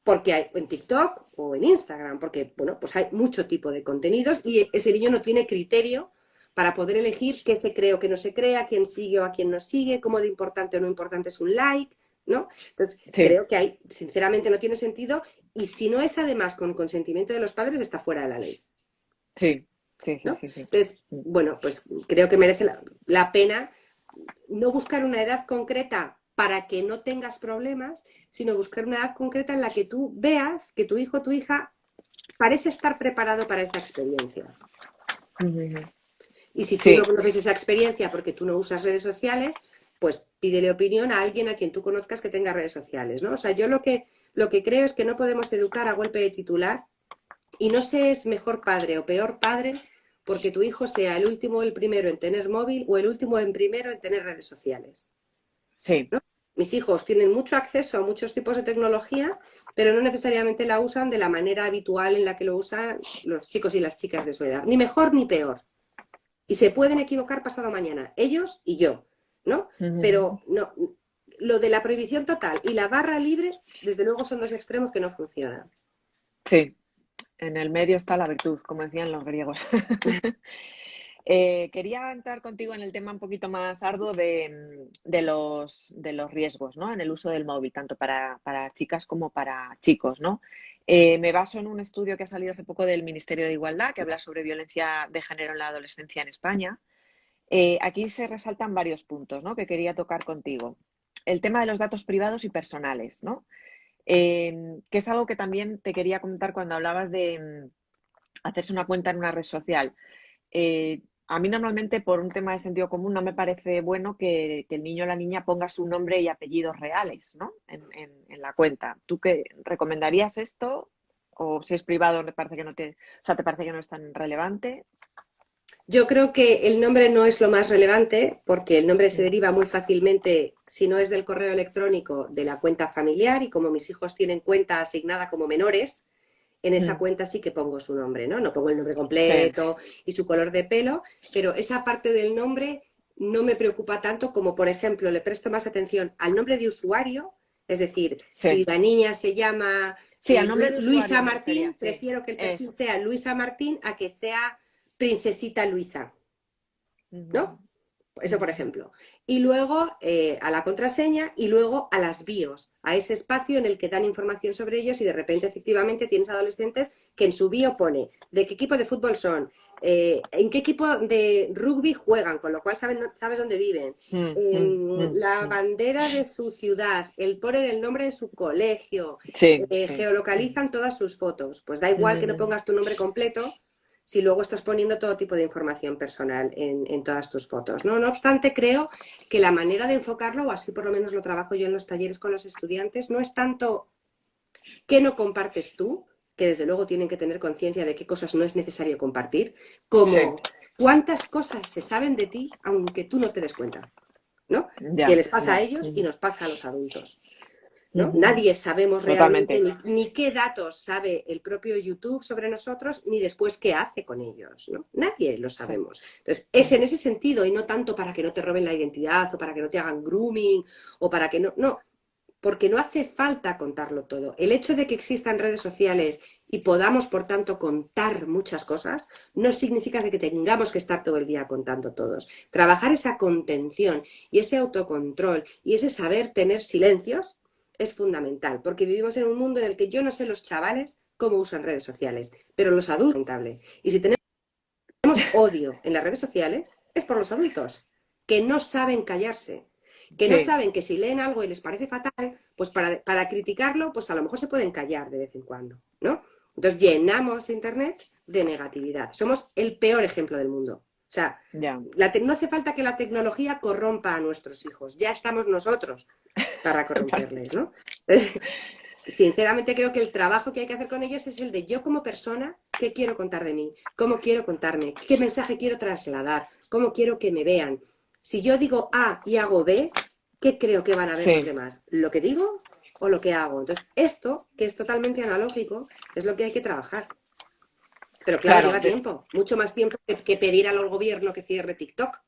Porque hay en TikTok o en Instagram, porque bueno, pues hay mucho tipo de contenidos y ese niño no tiene criterio para poder elegir qué se cree o qué no se cree, a quién sigue o a quién no sigue, cómo de importante o no importante es un like, ¿no? Entonces, creo que hay, sinceramente no tiene sentido y si no es además con consentimiento de los padres, está fuera de la ley. Sí. ¿No? Entonces, bueno, pues creo que merece la pena no buscar una edad concreta para que no tengas problemas, sino buscar una edad concreta en la que tú veas que tu hijo o tu hija parece estar preparado para esa experiencia. Y si tú no conoces esa experiencia porque tú no usas redes sociales, pues pídele opinión a alguien a quien tú conozcas que tenga redes sociales, ¿no? O sea, yo lo que creo es que no podemos educar a golpe de titular y no se es mejor padre o peor padre porque tu hijo sea el último o el primero en tener móvil o el último en primero en tener redes sociales. Sí. ¿No? Mis hijos tienen mucho acceso a muchos tipos de tecnología, pero no necesariamente la usan de la manera habitual en la que lo usan los chicos y las chicas de su edad. Ni mejor ni peor. Y se pueden equivocar pasado mañana, ellos y yo, ¿no? Pero no, lo de la prohibición total y la barra libre, desde luego son dos extremos que no funcionan. Sí. En el medio está la virtud, como decían los griegos. Quería entrar contigo en el tema un poquito más arduo de los riesgos, ¿no? En el uso del móvil, tanto para chicas como para chicos, ¿no? Me baso en un estudio que ha salido hace poco del Ministerio de Igualdad, que habla sobre violencia de género en la adolescencia en España. Aquí se resaltan varios puntos, ¿no? Que quería tocar contigo. El tema de los datos privados y personales, ¿no? Que es algo que también te quería comentar cuando hablabas de hacerse una cuenta en una red social. A mí normalmente por un tema de sentido común no me parece bueno que el niño o la niña ponga su nombre y apellidos reales, ¿no? en la cuenta. ¿Tú qué recomendarías esto? O si es privado, me parece que no te, o sea, ¿te parece que no es tan relevante? Yo creo que el nombre no es lo más relevante porque el nombre se deriva muy fácilmente, si no es del correo electrónico, de la cuenta familiar y como mis hijos tienen cuenta asignada como menores, en esa cuenta sí que pongo su nombre, ¿no? No pongo el nombre completo y su color de pelo, pero esa parte del nombre no me preocupa tanto como, por ejemplo, le presto más atención al nombre de usuario, es decir, si la niña se llama al nombre de Luisa usuario me Martín, refería, prefiero que el perfil Eso. sea Luisa Martín a que sea Princesita Luisa, ¿no? Eso, por ejemplo. Y luego a la contraseña y luego a las bios, a ese espacio en el que dan información sobre ellos y de repente efectivamente tienes adolescentes que en su bio pone de qué equipo de fútbol son, en qué equipo de rugby juegan, con lo cual sabes dónde viven, la bandera de su ciudad, ponen el nombre de su colegio, geolocalizan todas sus fotos. Pues da igual que no pongas tu nombre completo, si luego estás poniendo todo tipo de información personal en todas tus fotos, ¿no? No obstante, creo que la manera de enfocarlo, o así por lo menos lo trabajo yo en los talleres con los estudiantes, no es tanto qué no compartes tú, que desde luego tienen que tener conciencia de qué cosas no es necesario compartir, como cuántas cosas se saben de ti aunque tú no te des cuenta, ¿no? Que les pasa a ellos y nos pasa a los adultos. ¿No? Nadie sabemos realmente ni qué datos sabe el propio YouTube sobre nosotros, ni después qué hace con ellos, ¿no? Nadie lo sabemos. Entonces, es en ese sentido y no tanto para que no te roben la identidad o para que no te hagan grooming o para que no, porque no hace falta contarlo todo. El hecho de que existan redes sociales y podamos, por tanto, contar muchas cosas, no significa que tengamos que estar todo el día contando todos. Trabajar esa contención y ese autocontrol y ese saber tener silencios es fundamental, porque vivimos en un mundo en el que yo no sé los chavales cómo usan redes sociales, pero los adultos, lamentable. Y si tenemos odio en las redes sociales, es por los adultos, que no saben callarse, que no Sí, saben que si leen algo y les parece fatal, pues para criticarlo, pues a lo mejor se pueden callar de vez en cuando, ¿no? Entonces llenamos Internet de negatividad. Somos el peor ejemplo del mundo. O sea, ya. no hace falta que la tecnología corrompa a nuestros hijos, ya estamos nosotros para corromperles, ¿no? Sinceramente creo que el trabajo que hay que hacer con ellos es el de yo como persona, ¿qué quiero contar de mí? ¿Cómo quiero contarme? ¿Qué mensaje quiero trasladar? ¿Cómo quiero que me vean? Si yo digo A y hago B, ¿qué creo que van a ver los Sí, demás? ¿Lo que digo o lo que hago? Entonces, esto, que es totalmente analógico, es lo que hay que trabajar. Pero claro, claro. lleva tiempo, mucho más tiempo que pedir al gobierno que cierre TikTok.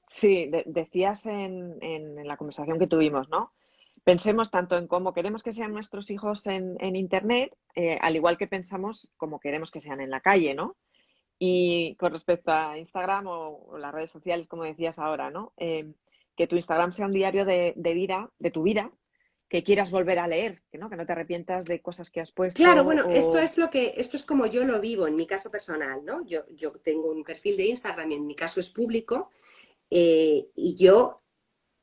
Sí, decías en la conversación que tuvimos, ¿no? Pensemos tanto en cómo queremos que sean nuestros hijos en Internet, al igual que pensamos cómo queremos que sean en la calle, ¿no? Y con respecto a Instagram o las redes sociales, como decías ahora, ¿no? Que tu Instagram sea un diario de vida, de tu vida, que quieras volver a leer, ¿no? Que no te arrepientas de cosas que has puesto Claro, bueno, o... esto es como yo lo vivo en mi caso personal, ¿no? Yo tengo un perfil de Instagram y en mi caso es público. Y yo,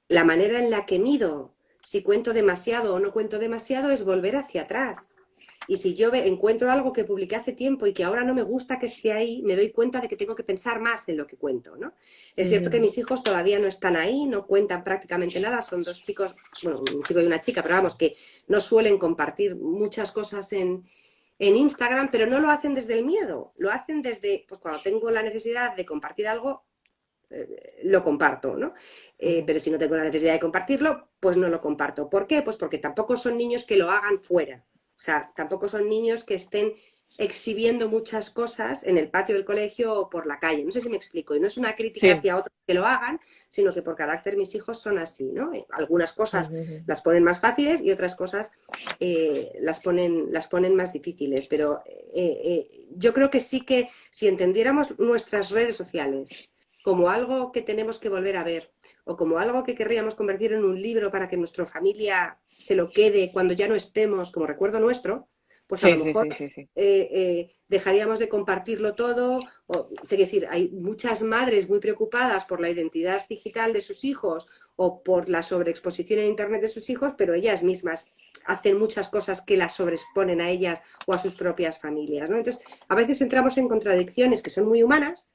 la manera en la que mido si cuento demasiado o no cuento demasiado es volver hacia atrás. Y si yo encuentro algo que publiqué hace tiempo y que ahora no me gusta que esté ahí, me doy cuenta de que tengo que pensar más en lo que cuento, ¿no? Es cierto que Ujú. mis hijos todavía no están ahí, no cuentan prácticamente nada, son dos chicos, bueno, un chico y una chica, pero vamos, que no suelen compartir muchas cosas en Instagram, pero no lo hacen desde el miedo, lo hacen desde, pues cuando tengo la necesidad de compartir algo, lo comparto, ¿no? Ujú. Pero si no tengo la necesidad de compartirlo, pues no lo comparto. ¿Por qué? Pues porque tampoco son niños que lo hagan fuera. O sea, tampoco son niños que estén exhibiendo muchas cosas en el patio del colegio o por la calle. No sé si me explico. Y no es una crítica Sí. hacia otros que lo hagan, sino que por carácter mis hijos son así, ¿no? Algunas cosas Ujú. las ponen más fáciles y otras cosas las ponen más difíciles. Pero yo creo que sí que si entendiéramos nuestras redes sociales como algo que tenemos que volver a ver o como algo que querríamos convertir en un libro para que nuestra familia se lo quede cuando ya no estemos como recuerdo nuestro, pues a lo Sí, sí, mejor sí, sí, sí. dejaríamos de compartirlo todo. Es decir, hay muchas madres muy preocupadas por la identidad digital de sus hijos o por la sobreexposición en Internet de sus hijos, pero ellas mismas hacen muchas cosas que las sobreexponen a ellas o a sus propias familias, ¿no? Entonces, a veces entramos en contradicciones que son muy humanas,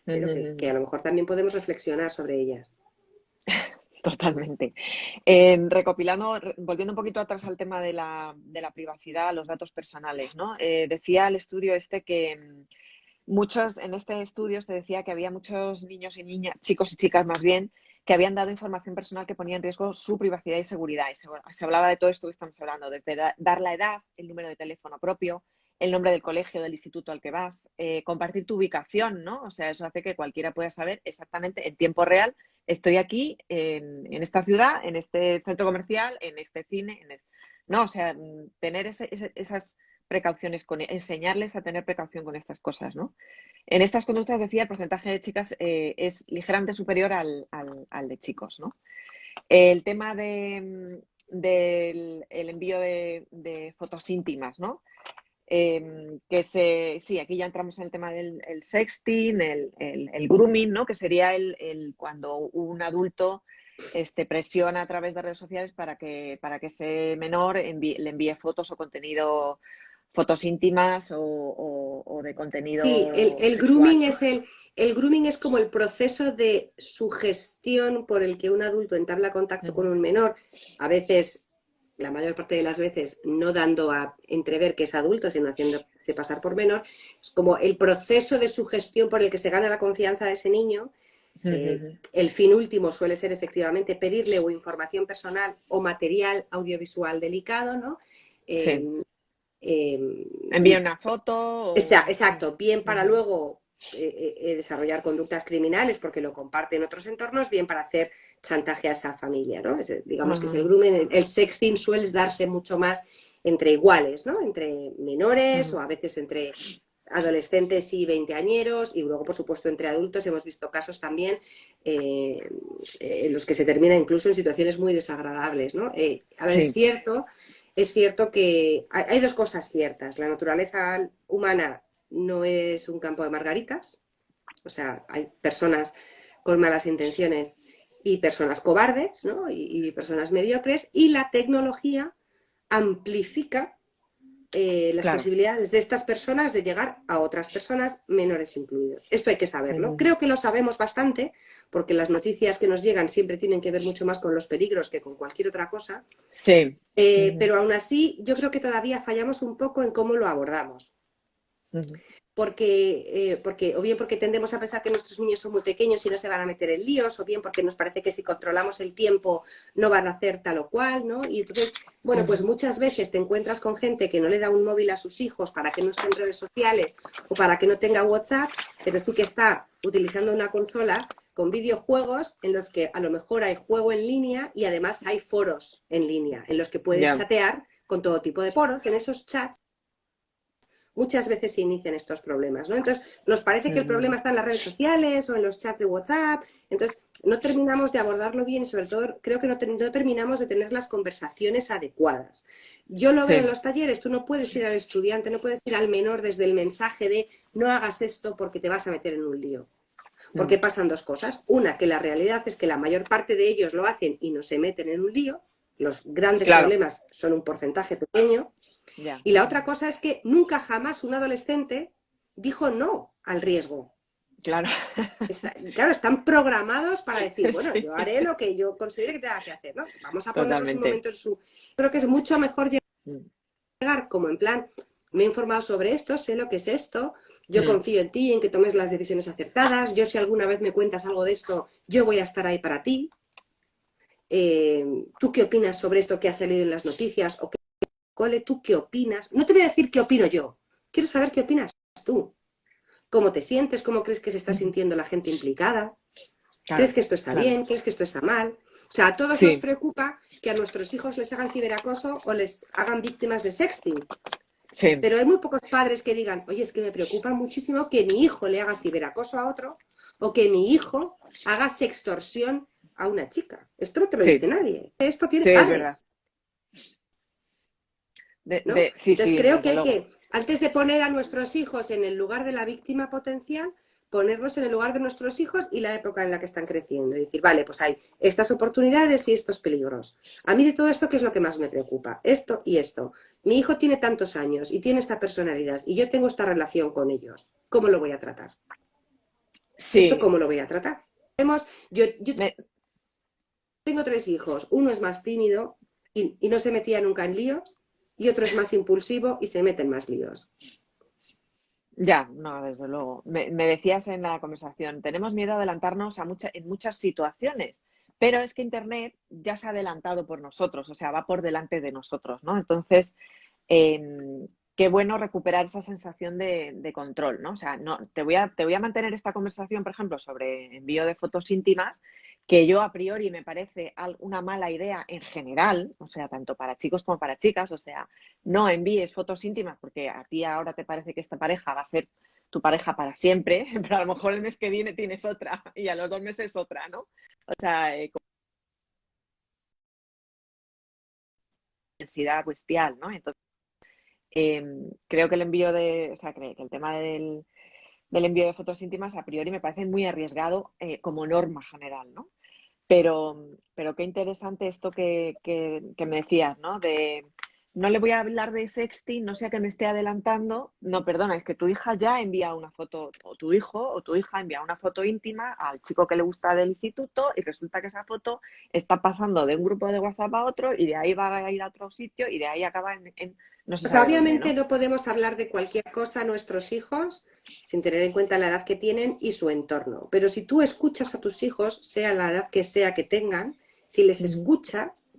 pero que a lo mejor también podemos reflexionar sobre ellas. Totalmente. Volviendo un poquito atrás al tema de la privacidad, los datos personales, ¿no? Decía el estudio este que en este estudio se decía que había muchos niños y niñas, chicos y chicas más bien, que habían dado información personal que ponía en riesgo su privacidad y seguridad. Y se hablaba de todo esto que estamos hablando, desde dar la edad, el número de teléfono propio, el nombre del colegio, del instituto al que vas, compartir tu ubicación, ¿no? O sea, eso hace que cualquiera pueda saber exactamente en tiempo real, estoy aquí en esta ciudad, en este centro comercial, en este cine, ¿no? O sea, tener esas precauciones, enseñarles a tener precaución con estas cosas, ¿no? En estas conductas, decía, el porcentaje de chicas es ligeramente superior al de chicos, ¿no? El tema del el envío de fotos íntimas, ¿no? Sí, aquí ya entramos en el tema del sexting, el grooming, ¿no? Que sería cuando un adulto presiona a través de redes sociales para que ese menor le envíe fotos o contenido, fotos íntimas o de Sí, contenido sexual, ¿no? el grooming es como el proceso de sugestión por el que un adulto entabla contacto con Ujú. un menor, a veces, la mayor parte de las veces, no dando a entrever que es adulto, sino haciéndose pasar por menor. Es como el proceso de sugestión por el que se gana la confianza de ese niño. Ujú. El fin último suele ser efectivamente pedirle o información personal o material audiovisual delicado, ¿no? Sí. Eh, eh, Envía una foto o... Exacto, bien para Ujú. luego desarrollar conductas criminales porque lo comparte en otros entornos, bien para hacer chantaje a esa familia, ¿no? Digamos que es el Ujú, grooming, el sexting suele darse mucho más entre iguales, ¿no? Entre menores o ujú. a veces entre adolescentes y veinteañeros, y luego, por supuesto, entre adultos hemos visto casos también eh, en los que se termina incluso en situaciones muy desagradables, ¿no? A ver, Sí, es cierto que hay dos cosas ciertas. La naturaleza humana no es un campo de margaritas, o sea, hay personas con malas intenciones y personas cobardes, ¿no? Y personas mediocres, y la tecnología amplifica las claro. posibilidades de estas personas de llegar a otras personas, menores incluidos. Esto hay que saberlo. Ujú. Creo que lo sabemos bastante, porque las noticias que nos llegan siempre tienen que ver mucho más con los peligros que con cualquier otra cosa, Sí. Ujú, pero aún así yo creo que todavía fallamos un poco en cómo lo abordamos. ujú. Porque o bien porque tendemos a pensar que nuestros niños son muy pequeños y no se van a meter en líos, o bien porque nos parece que si controlamos el tiempo no van a hacer tal o cual, ¿no? Y entonces, bueno, pues Ujú. muchas veces te encuentras con gente que no le da un móvil a sus hijos para que no esté en redes sociales o para que no tenga WhatsApp, pero sí que está utilizando una consola con videojuegos en los que a lo mejor hay juego en línea y además hay foros en línea en los que pueden Ya. chatear con todo tipo de foros. En esos chats muchas veces se inician estos problemas, ¿no? Entonces, nos parece que el Ujú. problema está en las redes sociales o en los chats de WhatsApp, entonces no terminamos de abordarlo bien y sobre todo creo que no terminamos de tener las conversaciones adecuadas. Yo lo veo en Sí. los talleres, tú no puedes ir al estudiante, no puedes ir al menor desde el mensaje de no hagas esto porque te vas a meter en un lío. Porque Mm. pasan dos cosas. Una, que la realidad es que la mayor parte de ellos lo hacen y no se meten en un lío. Los grandes Claro. problemas son un porcentaje pequeño. Ya. Y la otra Ujú. cosa es que nunca jamás un adolescente dijo no al riesgo. Claro. Claro, están programados para decir, bueno, Sí, yo haré lo que yo considere que tenga que hacer, ¿no? Vamos a ponernos un totalmente. momento en su... Creo que es mucho mejor Mm. llegar como en plan, me he informado sobre esto, sé lo que es esto, yo Mm. confío en ti, en que tomes las decisiones acertadas, yo si alguna vez me cuentas algo de esto, yo voy a estar ahí para ti. ¿Tú qué opinas sobre esto que ha salido en las noticias? O Cole, ¿tú qué opinas? No te voy a decir qué opino yo, quiero saber qué opinas tú. ¿Cómo te sientes? ¿Cómo crees que se está Ujú. sintiendo la gente implicada? ¿Crees Claro, que esto está claro. bien? ¿Crees que esto está mal? O sea, a todos nos Sí, preocupa que a nuestros hijos les hagan ciberacoso o les hagan víctimas de sexting. sí. Pero hay muy pocos padres que digan, oye, es que me preocupa muchísimo que mi hijo le haga ciberacoso a otro o que mi hijo haga sextorsión a una chica. Esto no te lo dice Sí, nadie. Esto tiene sí, es verdad. padres, ¿no? Sí, Entonces sí, creo que desde hay luego. que, antes de poner a nuestros hijos en el lugar de la víctima potencial, ponerlos en el lugar de nuestros hijos y la época en la que están creciendo. Y decir, vale, pues hay estas oportunidades y estos peligros. A mí de todo esto, ¿qué es lo que más me preocupa? Esto y esto. Mi hijo tiene tantos años y tiene esta personalidad y yo tengo esta relación con ellos. ¿Cómo lo voy a tratar? ¿Esto Sí, cómo lo voy a tratar? Yo me- tengo tres hijos. Uno es más tímido y no se metía nunca en líos y otro es más impulsivo y se mete en más líos. ya, no, desde luego. Me decías en la conversación, tenemos miedo a adelantarnos en muchas situaciones, pero es que Internet ya se ha adelantado por nosotros, o sea, va por delante de nosotros, ¿no? Entonces, qué bueno recuperar esa sensación de control, ¿no? O sea, no, te voy a mantener esta conversación, por ejemplo, sobre envío de fotos íntimas, que yo a priori me parece una mala idea en general, o sea, tanto para chicos como para chicas, o sea, no envíes fotos íntimas porque a ti ahora te parece que esta pareja va a ser tu pareja para siempre, pero a lo mejor el mes que viene tienes otra y a los 2 meses otra, ¿no? O sea, con intensidad bestial, ¿no? Entonces, creo que el envío o sea, que el tema del envío de fotos íntimas a priori me parece muy arriesgado como norma general, ¿no? Pero qué interesante esto que me decías, ¿no? De no le voy a hablar de sexting, no sea que me esté adelantando. No, perdona, es que tu hija ya envía una foto, o tu hijo o tu hija envía una foto íntima al chico que le gusta del instituto y resulta que esa foto está pasando de un grupo de WhatsApp a otro y de ahí va a ir a otro sitio y de ahí acaba en no se O sea, sabe dónde, obviamente ¿no? no podemos hablar de cualquier cosa a nuestros hijos sin tener en cuenta la edad que tienen y su entorno. Pero si tú escuchas a tus hijos, sea la edad que sea que tengan, si les Ujú. escuchas,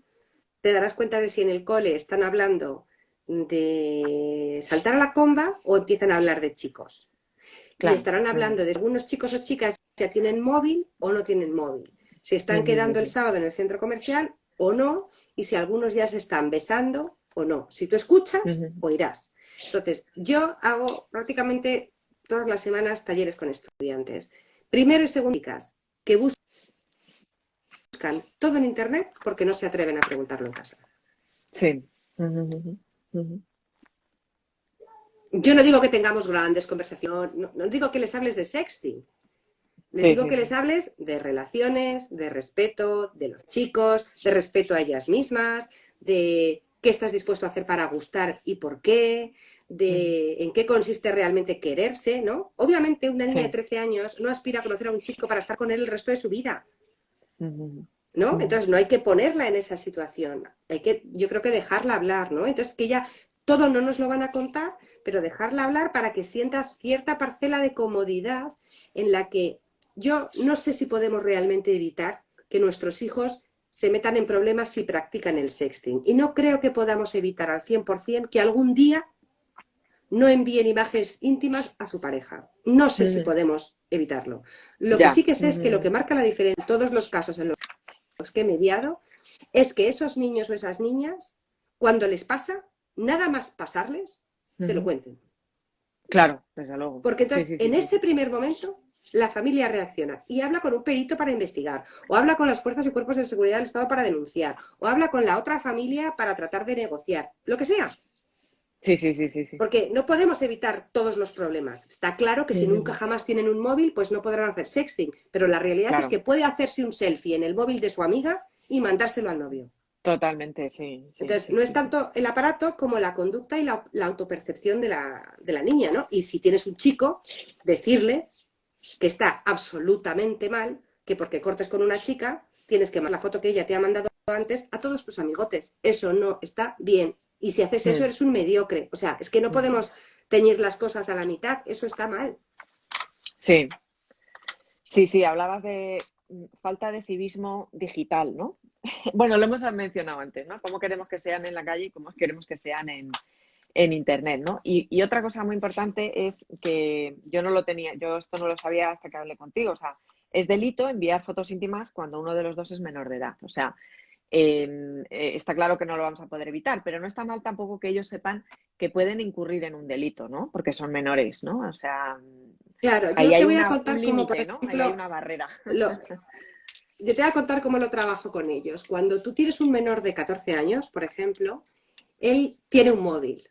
te darás cuenta de si en el cole están hablando de saltar a la comba o empiezan a hablar de chicos. Y Claro. estarán Ujú. hablando de si algunos chicos o chicas ya tienen móvil o no tienen móvil. si están Ujú, quedando el ujú. sábado en el centro comercial o no, y si algunos ya se están besando o no. Si tú escuchas, Ujú. oirás. Entonces, yo hago prácticamente todas las semanas talleres con estudiantes. Primero y segundo, chicas, que buscan todo en internet porque no se atreven a preguntarlo en casa. Sí. Ujú, ujú, ujú. Yo no digo que tengamos grandes conversaciones, no digo que les hables de sexting. Les Sí, digo sí, que les sí. hables de relaciones, de respeto, de los chicos, de respeto a ellas mismas, de qué estás dispuesto a hacer para gustar y por qué, Ujú. de en qué consiste realmente quererse, ¿no? Obviamente una niña de Sí. 13 años no aspira a conocer a un chico para estar con él el resto de su vida, Ujú, ¿no? ujú. Entonces no hay que ponerla en esa situación, hay que, yo creo que dejarla hablar, ¿no? Entonces que ella, todo no nos lo van a contar, pero dejarla hablar para que sienta cierta parcela de comodidad en la que yo no sé si podemos realmente evitar que nuestros hijos se metan en problemas si practican el sexting. Y no creo que podamos evitar al 100% que algún día no envíen imágenes íntimas a su pareja. No sé si Ujú. podemos evitarlo. Lo que Ya. sí que sé es que lo que Ujú, marca la diferencia en todos los casos en los que he mediado es que esos niños o esas niñas, cuando les pasa, nada más pasarles, te lo ujú. cuenten. Claro, desde luego. Porque Sí, entonces, sí, sí, en sí, ese sí. primer momento, la familia reacciona y habla con un perito para investigar, o habla con las fuerzas y cuerpos de seguridad del Estado para denunciar, o habla con la otra familia para tratar de negociar, lo que sea. Sí, sí, sí, sí, sí. Porque no podemos evitar todos los problemas. Está claro que si nunca Ujú. jamás tienen un móvil, pues no podrán hacer sexting. Pero la realidad es Claro, que puede hacerse un selfie en el móvil de su amiga y mandárselo al novio. totalmente, sí, sí, Entonces, sí, no es sí, sí. tanto el aparato como la conducta y la autopercepción de la niña, ¿no? Y si tienes un chico, decirle que está absolutamente mal, que porque cortes con una chica, tienes que mandar la foto que ella te ha mandado antes a todos tus amigotes. Eso no está bien. Y si haces eso, Mm, eres un mediocre. O sea, es que no mm. podemos teñir las cosas a la mitad. Eso está mal. Sí, sí, sí, hablabas de falta de civismo digital, ¿no? Bueno, lo hemos mencionado antes, ¿no? Cómo queremos que sean en la calle y cómo queremos que sean en Internet, ¿no? Y otra cosa muy importante es que yo no lo tenía, yo esto no lo sabía hasta que hablé contigo, o sea, es delito enviar fotos íntimas cuando uno de los dos es menor de edad, o sea, está claro que no lo vamos a poder evitar, pero no está mal tampoco que ellos sepan que pueden incurrir en un delito, ¿no? Porque son menores, ¿no? O sea, Claro, ahí yo te hay voy a un contar cómo, por límite, ¿no? Ahí hay ejemplo, una barrera. yo te voy a contar cómo lo trabajo con ellos. Cuando tú tienes un menor de 14 años, por ejemplo, él tiene un móvil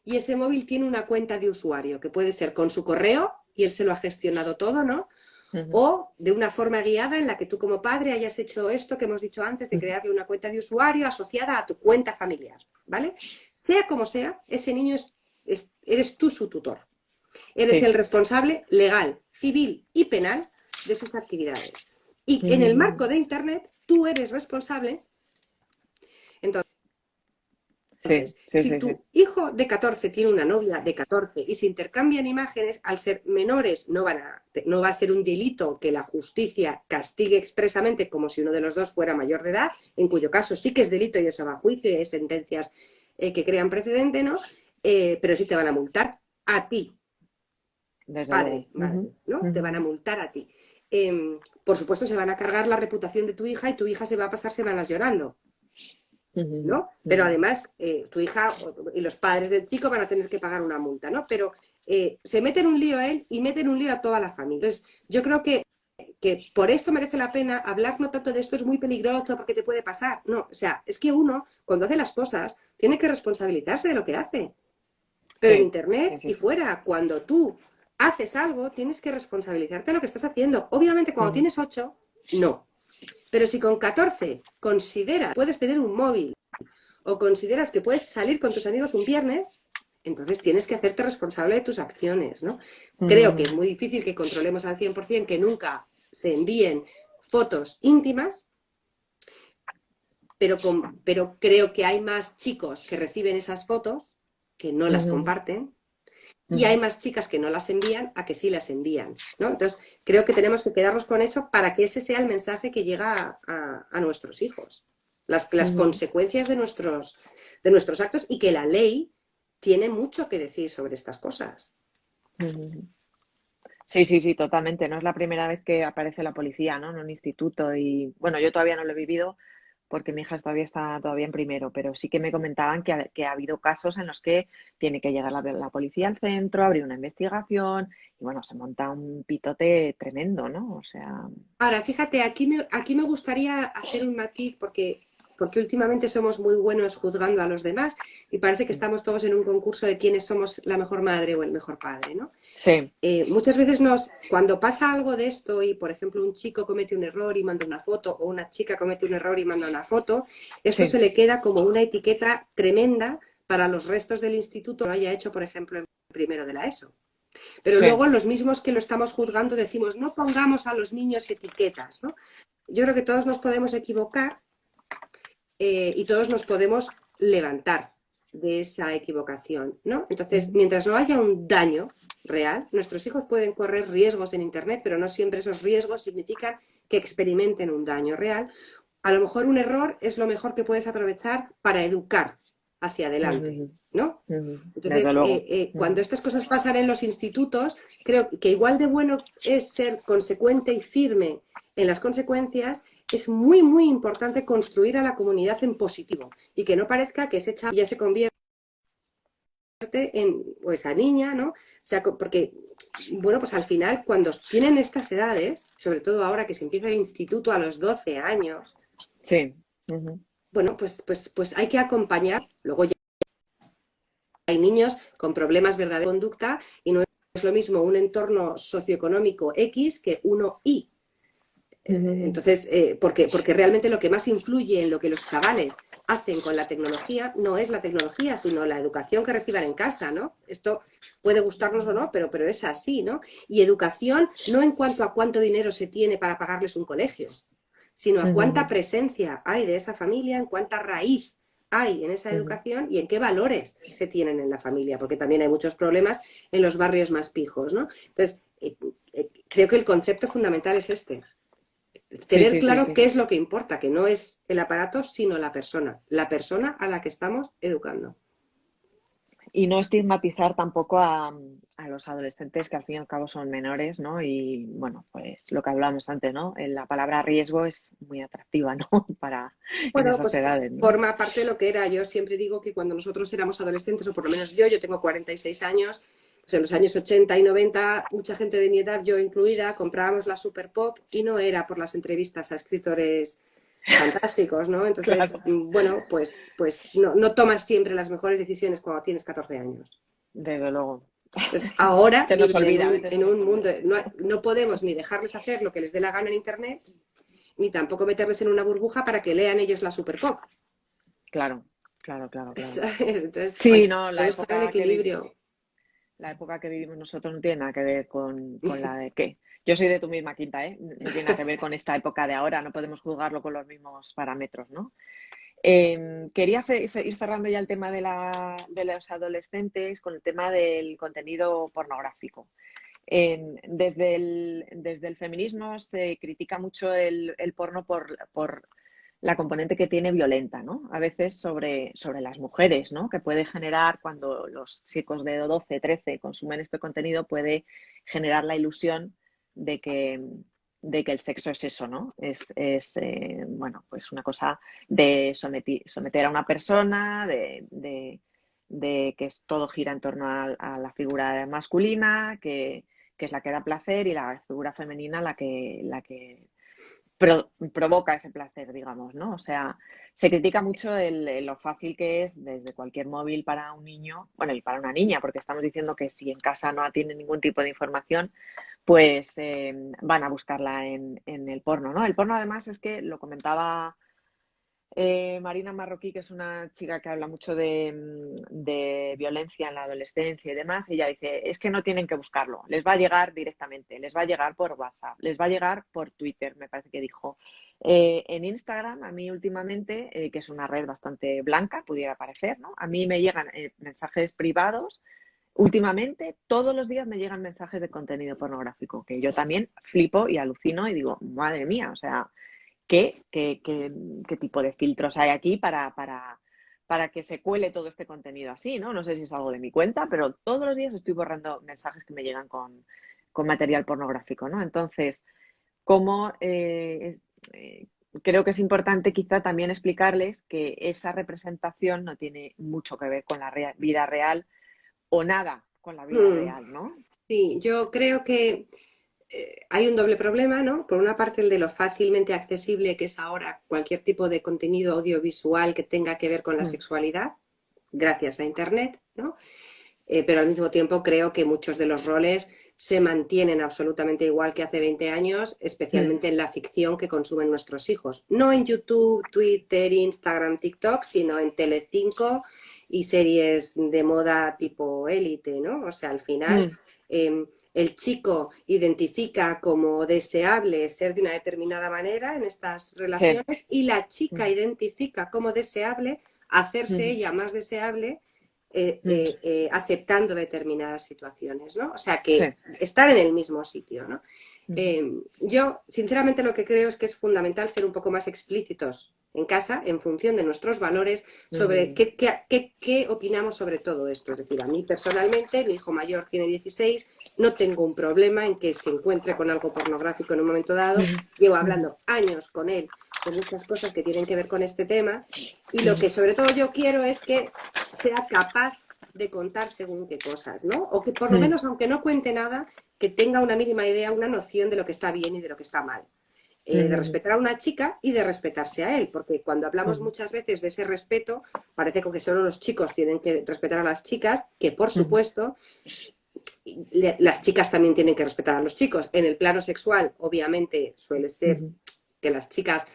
y ese móvil tiene una cuenta de usuario que puede ser con su correo y él se lo ha gestionado todo, ¿no? Ujú, O de una forma guiada en la que tú como padre hayas hecho esto que hemos dicho antes de ujú. crearle una cuenta de usuario asociada a tu cuenta familiar, ¿vale? Sea como sea, ese niño eres tú su tutor. Eres el Sí. responsable legal, civil y penal de sus actividades. Y en el marco Ujú. de Internet, tú eres responsable. Sí, Entonces, sí, si sí, sí. tu hijo de 14 tiene una novia de 14 y se intercambian imágenes, al ser menores no va a ser un delito que la justicia castigue expresamente como si uno de los dos fuera mayor de edad, en cuyo caso sí que es delito y eso va a juicio y hay sentencias que crean precedente, ¿no? Pero sí te van a multar a ti, Desde luego. padre, Ujú, madre, ¿no? Te van a ujú, multar a ti. Por supuesto, se van a cargar la reputación de tu hija y tu hija se va a pasar semanas llorando. ujú, ¿No? Pero ujú. además, tu hija y los padres del chico van a tener que pagar una multa, ¿no? Pero se mete en un lío a él y mete en un lío a toda la familia. Entonces, yo creo que por esto merece la pena hablar no tanto de esto es muy peligroso porque te puede pasar. No, o sea, es que uno, cuando hace las cosas, tiene que responsabilizarse de lo que hace. Pero en Sí, sí, Internet sí, y sí. fuera, cuando tú haces algo, tienes que responsabilizarte de lo que estás haciendo. Obviamente, cuando Ujú, tienes 8, no. Pero si con 14 consideras, puedes tener un móvil o consideras que puedes salir con tus amigos un viernes, entonces tienes que hacerte responsable de tus acciones, ¿no? Creo que es ujú, muy difícil que controlemos al 100% que nunca se envíen fotos íntimas, pero creo que hay más chicos que reciben esas fotos que no las ujú, comparten y hay ujú, más chicas que no las envían a que sí las envían, ¿no? Entonces, creo que tenemos que quedarnos con eso para que ese sea el mensaje que llega a nuestros hijos. Las ujú, consecuencias de nuestros actos y que la ley tiene mucho que decir sobre estas cosas. ujú. Sí, sí, sí, totalmente. No es la primera vez que aparece la policía, ¿no? En un instituto y, bueno, yo todavía no lo he vivido porque mi hija todavía está todavía en primero, pero sí que me comentaban que ha habido casos en los que tiene que llegar la policía al centro, abrir una investigación y, bueno, se monta un pitote tremendo, ¿no? O sea, Ahora, fíjate, aquí me gustaría hacer un matiz porque últimamente somos muy buenos juzgando a los demás y parece que estamos todos en un concurso de quiénes somos la mejor madre o el mejor padre, ¿no? sí, Muchas veces cuando pasa algo de esto y, por ejemplo, un chico comete un error y manda una foto o una chica comete un error y manda una foto, esto sí, se le queda como una etiqueta tremenda para los restos del instituto, lo haya hecho, por ejemplo, en primero de la ESO. Pero sí. luego los mismos que lo estamos juzgando decimos, no pongamos a los niños etiquetas, ¿no? Yo creo que todos nos podemos equivocar y todos nos podemos levantar de esa equivocación, ¿no? Entonces, Ujú, mientras no haya un daño real, nuestros hijos pueden correr riesgos en Internet, pero no siempre esos riesgos significan que experimenten un daño real. A lo mejor un error es lo mejor que puedes aprovechar para educar hacia adelante, ujú, ¿no? ujú. Desde Entonces, luego. cuando Ujú, estas cosas pasan en los institutos, creo que igual de bueno es ser consecuente y firme en las consecuencias, es muy, muy importante construir a la comunidad en positivo y que no parezca que ese chaval ya se convierte en o esa niña, ¿no? O sea, porque, bueno, pues al final, cuando tienen estas edades, sobre todo ahora que se empieza el instituto a los 12 años, sí. Ujú, bueno, pues hay que acompañar. Luego ya hay niños con problemas verdaderos de conducta y no es lo mismo un entorno socioeconómico X que uno Y. ujú, Entonces, porque realmente lo que más influye en lo que los chavales hacen con la tecnología no es la tecnología, sino la educación que reciban en casa, ¿no? Esto puede gustarnos o no, pero es así, ¿no? Y educación no en cuanto a cuánto dinero se tiene para pagarles un colegio, sino a cuánta ujú. presencia hay de esa familia, en cuánta raíz hay en esa Ujú. educación y en qué valores se tienen en la familia, porque también hay muchos problemas en los barrios más pijos, ¿no? Entonces, creo que el concepto fundamental es este, Sí, tener sí, sí, claro sí. qué es lo que importa, que no es el aparato, sino la persona a la que estamos educando. Y no estigmatizar tampoco a los adolescentes que al fin y al cabo son menores, ¿no? Y bueno, pues lo que hablábamos antes, ¿no? La palabra riesgo es muy atractiva, ¿no? Para en Bueno, esas pues edades, ¿no? forma parte de lo que era. Yo siempre digo que cuando nosotros éramos adolescentes, o por lo menos yo tengo 46 años, pues en los años 80 y 90, mucha gente de mi edad, yo incluida, comprábamos la Super Pop y no era por las entrevistas a escritores fantásticos, ¿no? Entonces, Claro. bueno, pues no tomas siempre las mejores decisiones cuando tienes 14 años. Desde luego. Entonces, ahora Se nos viven olvida, a veces en se nos un mundo, olvida. no podemos ni dejarles hacer lo que les dé la gana en Internet, ni tampoco meterles en una burbuja para que lean ellos la Super Pop. Claro, claro, claro, claro. Entonces, hay Sí, no, que la buscar el época que vivi- equilibrio. la época que vivimos nosotros no tiene nada que ver con la de qué. Yo soy de tu misma quinta, ¿eh? No tiene nada que ver con esta época de ahora, no podemos juzgarlo con los mismos parámetros, ¿no? Quería ir cerrando ya el tema de los adolescentes con el tema del contenido pornográfico. Desde el feminismo se critica mucho el porno por la componente que tiene violenta, ¿no? A veces sobre las mujeres, ¿no? Que puede generar cuando los chicos de 12, 13 consumen este contenido, puede generar la ilusión de que, de que el sexo es eso, ¿no? Bueno, pues una cosa de someter a una persona, de que todo gira en torno a la figura masculina, que es la que da placer, y la figura femenina la que provoca ese placer, digamos, ¿no? O sea, se critica mucho lo fácil que es desde cualquier móvil para un niño, bueno, y para una niña, porque estamos diciendo que si en casa no tiene ningún tipo de información, pues van a buscarla en el porno, ¿no? El porno, además, es que lo comentaba Marina Marroquí, que es una chica que habla mucho de violencia en la adolescencia y demás. Ella dice, es que no tienen que buscarlo, les va a llegar directamente, les va a llegar por WhatsApp, les va a llegar por Twitter, me parece que dijo. En Instagram, a mí últimamente, que es una red bastante blanca, pudiera parecer, ¿no? A mí me llegan mensajes privados. Últimamente, todos los días me llegan mensajes de contenido pornográfico, que yo también flipo y alucino y digo, madre mía, o sea, qué tipo de filtros hay aquí para que se cuele todo este contenido así, ¿no? No sé si es algo de mi cuenta, pero todos los días estoy borrando mensajes que me llegan con material pornográfico, ¿no? Entonces, cómo creo que es importante quizá también explicarles que esa representación no tiene mucho que ver con la vida real o nada con la vida real, ¿no? Sí, yo creo que hay un doble problema, ¿no? Por una parte, el de lo fácilmente accesible que es ahora cualquier tipo de contenido audiovisual que tenga que ver con la sexualidad, gracias a Internet, ¿no? Pero al mismo tiempo creo que muchos de los roles se mantienen absolutamente igual que hace 20 años, especialmente en la ficción que consumen nuestros hijos. No en YouTube, Twitter, Instagram, TikTok, sino en Telecinco y series de moda tipo élite, ¿no? O sea, al final el chico identifica como deseable ser de una determinada manera en estas relaciones y la chica identifica como deseable hacerse ella más deseable aceptando determinadas situaciones, ¿no? O sea, que están en el mismo sitio, ¿no? Yo, sinceramente, lo que creo es que es fundamental ser un poco más explícitos en casa, en función de nuestros valores, sobre qué opinamos sobre todo esto. Es decir, a mí personalmente, mi hijo mayor tiene 16, no tengo un problema en que se encuentre con algo pornográfico en un momento dado. Llevo hablando años con él de muchas cosas que tienen que ver con este tema y lo que sobre todo yo quiero es que sea capaz de contar según qué cosas, ¿no? O que por lo menos, aunque no cuente nada, que tenga una mínima idea, una noción de lo que está bien y de lo que está mal. De respetar a una chica y de respetarse a él, porque cuando hablamos muchas veces de ese respeto, parece que solo los chicos tienen que respetar a las chicas, que por supuesto las chicas también tienen que respetar a los chicos. En el plano sexual, obviamente, suele ser que las chicas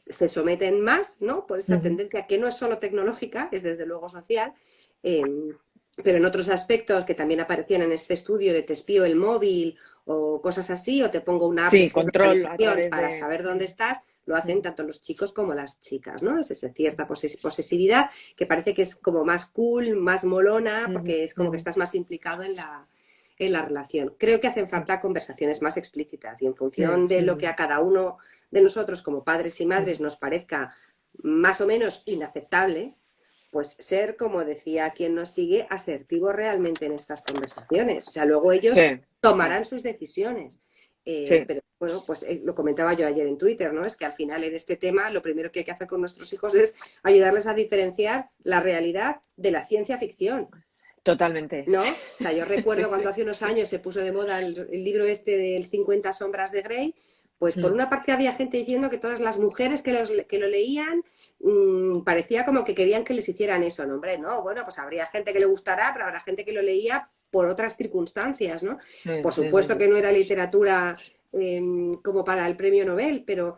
se someten más, ¿no? Por esa tendencia que no es solo tecnológica, es desde luego social, pero en otros aspectos que también aparecían en este estudio de te espío el móvil o cosas así, o te pongo una app de control a través para de... saber dónde estás, lo hacen tanto los chicos como las chicas, ¿no? Es esa cierta posesividad que parece que es como más cool, más molona, porque es como que estás más implicado en la relación. Creo que hacen falta conversaciones más explícitas y en función de lo que a cada uno de nosotros como padres y madres nos parezca más o menos inaceptable, pues ser, como decía quien nos sigue, asertivo realmente en estas conversaciones. O sea, luego ellos tomarán sus decisiones. Pero bueno, pues lo comentaba yo ayer en Twitter, ¿no? Es que al final en este tema lo primero que hay que hacer con nuestros hijos es ayudarles a diferenciar la realidad de la ciencia ficción. Totalmente. ¿No? O sea, yo recuerdo cuando hace unos años se puso de moda el libro este del 50 sombras de Grey, pues por una parte había gente diciendo que todas las mujeres que lo leían parecía como que querían que les hicieran eso, ¿no? Hombre, no, bueno, pues habría gente que le gustará, pero habrá gente que lo leía por otras circunstancias, ¿no? Por supuesto que no era literatura como para el premio Nobel, pero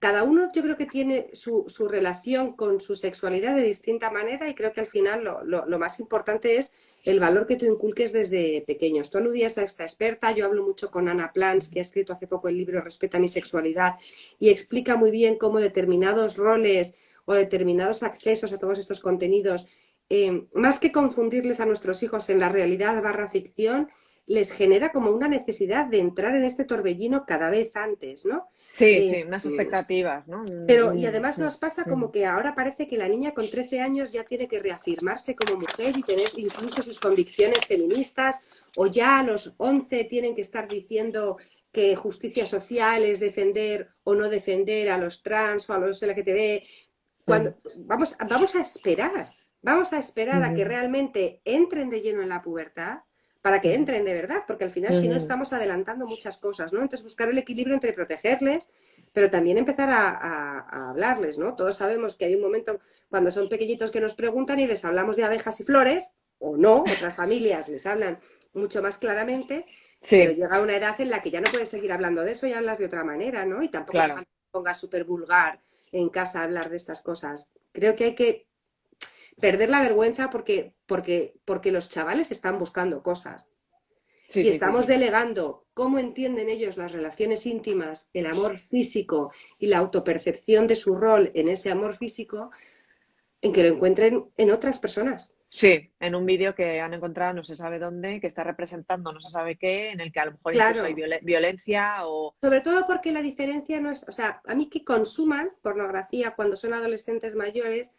cada uno yo creo que tiene su relación con su sexualidad de distinta manera y creo que al final lo más importante es el valor que tú inculques desde pequeños. Tú aludías a esta experta, yo hablo mucho con Ana Plans, que ha escrito hace poco el libro Respeta mi sexualidad y explica muy bien cómo determinados roles o determinados accesos a todos estos contenidos, más que confundirles a nuestros hijos en la realidad / ficción, les genera como una necesidad de entrar en este torbellino cada vez antes, ¿no? Sí, unas expectativas, ¿no? Pero, y además nos pasa como que ahora parece que la niña con 13 años ya tiene que reafirmarse como mujer y tener incluso sus convicciones feministas, o ya a los 11 tienen que estar diciendo que justicia social es defender o no defender a los trans o a los LGTB. Vamos a esperar a que realmente entren de lleno en la pubertad, para que entren de verdad, porque al final si no estamos adelantando muchas cosas, ¿no? Entonces buscar el equilibrio entre protegerles, pero también empezar a hablarles, ¿no? Todos sabemos que hay un momento cuando son pequeñitos que nos preguntan y les hablamos de abejas y flores, o no, otras familias les hablan mucho más claramente, pero llega una edad en la que ya no puedes seguir hablando de eso y hablas de otra manera, ¿no? Y tampoco te pongas súper vulgar en casa a hablar de estas cosas. Creo que hay que perder la vergüenza porque los chavales están buscando cosas. Y estamos delegando cómo entienden ellos las relaciones íntimas, el amor físico y la autopercepción de su rol en ese amor físico, en que lo encuentren en otras personas. Sí, en un vídeo que han encontrado no se sabe dónde, que está representando no se sabe qué, en el que a lo mejor incluso hay violencia o... Sobre todo porque la diferencia no es... O sea, a mí que consuman pornografía cuando son adolescentes mayores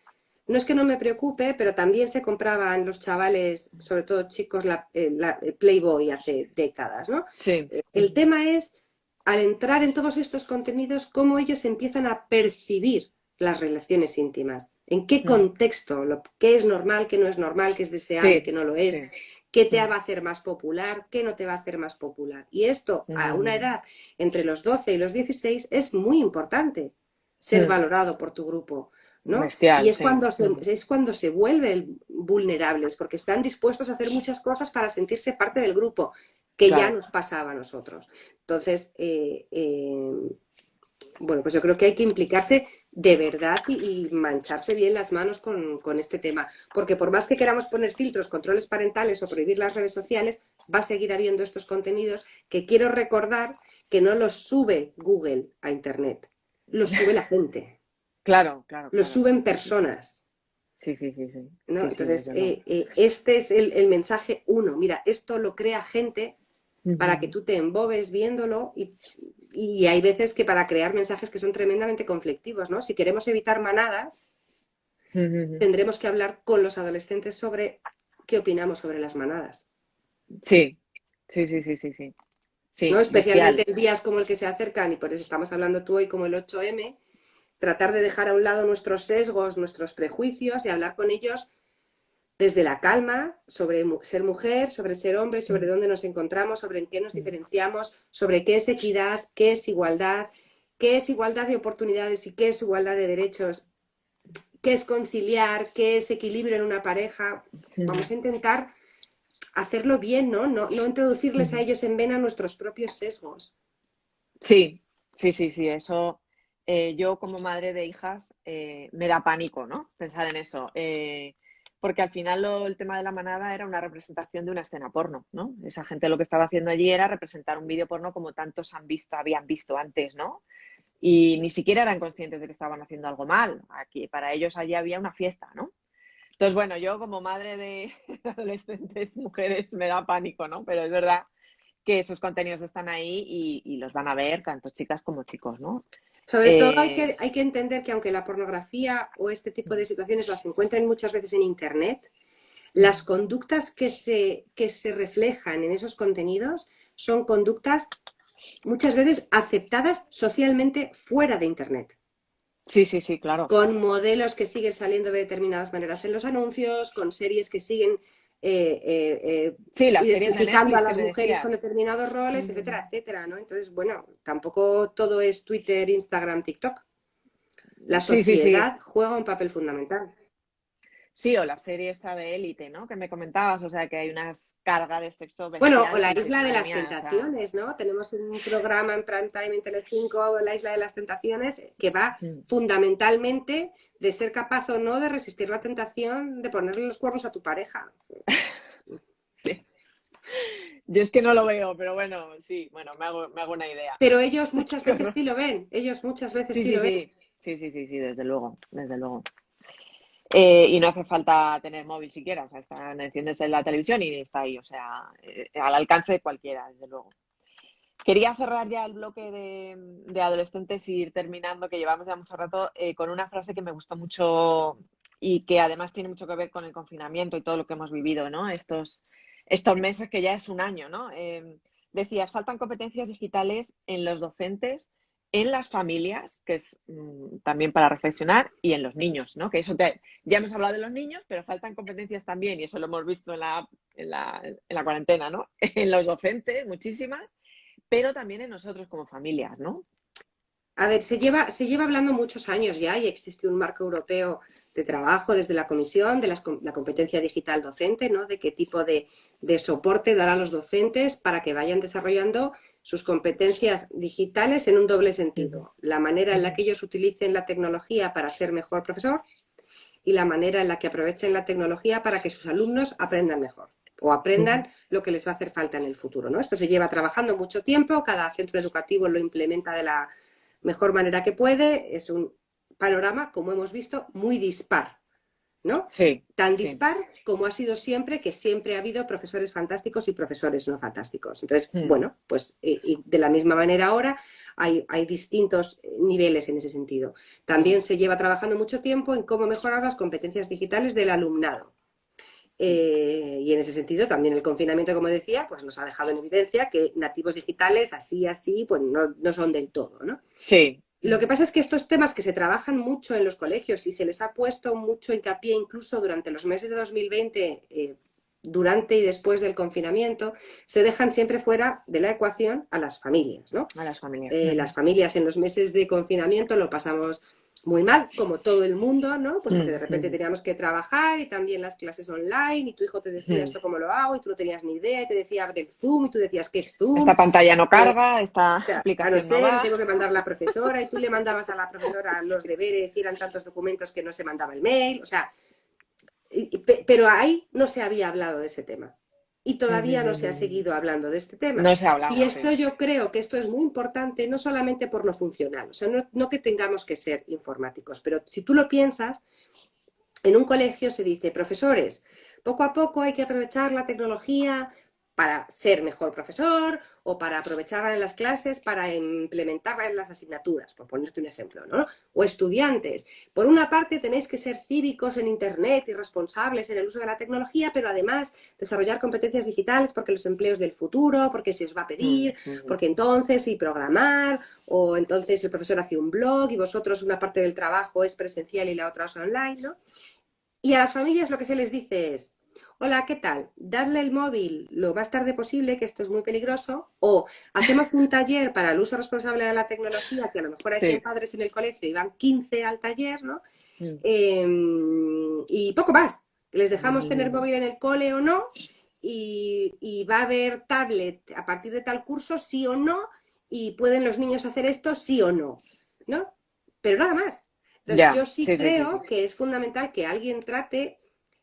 no es que no me preocupe, pero también se compraban los chavales, sobre todo chicos, el Playboy hace décadas, ¿no? Sí. El tema es, al entrar en todos estos contenidos, cómo ellos empiezan a percibir las relaciones íntimas, en qué contexto, qué es normal, qué no es normal, qué es deseable, Sí, qué no lo es, sí. qué te va a hacer más popular, qué no te va a hacer más popular. Y esto, a una edad entre los 12 y los 16, es muy importante ser valorado por tu grupo, ¿no? Y Bestial, es sí. cuando se vuelven vulnerables, porque están dispuestos a hacer muchas cosas para sentirse parte del grupo, que ya Claro. nos pasaba a nosotros. Entonces, bueno, pues yo creo que hay que implicarse de verdad y mancharse bien las manos con este tema, porque por más que queramos poner filtros, controles parentales o prohibir las redes sociales, va a seguir habiendo estos contenidos que quiero recordar que no los sube Google a Internet, los sube la gente, Claro, claro, los claro. Sí, suben sí, sí. personas, Sí, sí, sí, sí. ¿no? Sí, sí, Entonces, desde luego. este es el mensaje uno. Mira, esto lo crea gente para que tú te embobes viéndolo y hay veces que para crear mensajes que son tremendamente conflictivos, ¿no? Si queremos evitar manadas, tendremos que hablar con los adolescentes sobre qué opinamos sobre las manadas, Sí, sí, sí, sí, sí, sí. ¿no? Sí, Especialmente bestial. en días como el que se acercan, y por eso estamos hablando tú hoy como el 8M, tratar de dejar a un lado nuestros sesgos, nuestros prejuicios y hablar con ellos desde la calma, sobre ser mujer, sobre ser hombre, sobre dónde nos encontramos, sobre en qué nos diferenciamos, sobre qué es equidad, qué es igualdad de oportunidades y qué es igualdad de derechos, qué es conciliar, qué es equilibrio en una pareja. Vamos a intentar hacerlo bien, ¿no? No introducirles a ellos en vena nuestros propios sesgos. Sí, sí, sí, sí. Eso, yo como madre de hijas, me da pánico, ¿no? Pensar en eso. Porque al final el tema de la manada era una representación de una escena porno, ¿no? Esa gente lo que estaba haciendo allí era representar un vídeo porno como tantos habían visto antes, ¿no? Y ni siquiera eran conscientes de que estaban haciendo algo mal. Aquí, para ellos allí había una fiesta, ¿no? Entonces, bueno, yo como madre de adolescentes mujeres me da pánico, ¿no? Pero es verdad que esos contenidos están ahí y los van a ver tanto chicas como chicos, ¿no? Sobre todo Eh, hay que entender que aunque la pornografía o este tipo de situaciones las encuentren muchas veces en Internet, las conductas que se reflejan en esos contenidos son conductas muchas veces aceptadas socialmente fuera de Internet, sí, sí, sí, claro. con modelos que siguen saliendo de determinadas maneras en los anuncios, con series que siguen Sí, las series de identificando a Netflix que las me mujeres con decías. determinados roles, etcétera, etcétera, ¿no? Entonces, bueno, tampoco todo es Twitter, Instagram, TikTok. La Sí, sí, sí. sociedad juega un papel fundamental. Sí, o la serie esta de Élite, ¿no? Que me comentabas, o sea, que hay unas cargas de sexo Bueno, o bestial la que dices, Isla de madre las mía, o sea. Tentaciones, ¿no? Tenemos un programa en prime time en Telecinco, La Isla de las Tentaciones, que va fundamentalmente de ser capaz o no de resistir la tentación de ponerle los cuernos a tu pareja. Sí. Yo es que no lo veo, pero bueno, sí, bueno, me hago una idea. Pero ellos muchas Qué veces horror. sí lo ven, ellos muchas veces Sí, sí sí, lo ven. sí. Sí, sí, sí, sí, desde luego, desde luego. Y no hace falta tener móvil siquiera, o sea, enciendes en la televisión y está ahí, o sea, al alcance de cualquiera, desde luego. Quería cerrar ya el bloque de adolescentes y ir terminando, que llevamos ya mucho rato, con una frase que me gustó mucho y que además tiene mucho que ver con el confinamiento y todo lo que hemos vivido, ¿no? Estos meses que ya es un año, ¿no? Decías, faltan competencias digitales en los docentes, en las familias, que es también para reflexionar, y en los niños, ¿no? Que ya hemos hablado de los niños, pero faltan competencias también, y eso lo hemos visto en la cuarentena, ¿no? En los docentes, muchísimas, pero también en nosotros como familias, ¿no? A ver, se lleva hablando muchos años ya y existe un marco europeo de trabajo desde la Comisión de la competencia digital docente, ¿no? De qué tipo de soporte darán los docentes para que vayan desarrollando sus competencias digitales en un doble sentido. La manera en la que ellos utilicen la tecnología para ser mejor profesor y la manera en la que aprovechen la tecnología para que sus alumnos aprendan mejor o aprendan lo que les va a hacer falta en el futuro, ¿no? Esto se lleva trabajando mucho tiempo, cada centro educativo lo implementa de la mejor manera que puede, es un panorama, como hemos visto, muy dispar ¿no? Sí, Tan sí. dispar como ha sido siempre, que siempre ha habido profesores fantásticos y profesores no fantásticos. Entonces, Mm. bueno, pues y de la misma manera ahora hay distintos niveles en ese sentido. También se lleva trabajando mucho tiempo en cómo mejorar las competencias digitales del alumnado. Y en ese sentido también el confinamiento, como decía, pues nos ha dejado en evidencia que nativos digitales así, pues no son del todo, ¿no? Sí. Lo que pasa es que estos temas que se trabajan mucho en los colegios y se les ha puesto mucho hincapié incluso durante los meses de 2020, durante y después del confinamiento, se dejan siempre fuera de la ecuación a las familias, ¿no? A las familias. Las familias en los meses de confinamiento lo pasamos muy mal, como todo el mundo, ¿no? Pues porque de repente teníamos que trabajar y también las clases online y tu hijo te decía esto cómo lo hago y tú no tenías ni idea y te decía abre el Zoom y tú decías ¿qué es Zoom? Esta pantalla no carga, esta A no aplicación no ser, va. tengo que mandar a la profesora y tú le mandabas a la profesora los deberes y eran tantos documentos que no se mandaba el mail, o sea, pero ahí no se había hablado de ese tema y todavía no se ha seguido hablando de este tema. No se ha hablado, Y esto sí. yo creo que esto es muy importante, no solamente por lo funcional, o sea, no que tengamos que ser informáticos, pero si tú lo piensas, en un colegio se dice, profesores, poco a poco hay que aprovechar la tecnología para ser mejor profesor o para aprovecharla en las clases, para implementarla en las asignaturas, por ponerte un ejemplo, ¿no? O estudiantes. Por una parte tenéis que ser cívicos en Internet y responsables en el uso de la tecnología, pero además desarrollar competencias digitales porque los empleos del futuro, porque se os va a pedir, porque entonces y programar, o entonces el profesor hace un blog y vosotros una parte del trabajo es presencial y la otra es online, ¿no? Y a las familias lo que se les dice es, hola, ¿qué tal? Dadle el móvil lo más tarde posible, que esto es muy peligroso, o hacemos un taller para el uso responsable de la tecnología, que a lo mejor hay 100 Sí. padres en el colegio y van 15 al taller, ¿no? Mm. Y poco más. Les dejamos tener móvil en el cole o no, y va a haber tablet a partir de tal curso, sí o no, y pueden los niños hacer esto, sí o no, ¿no? Pero nada más. Entonces, Ya, yo sí sí, sí, sí, sí. creo que es fundamental que alguien trate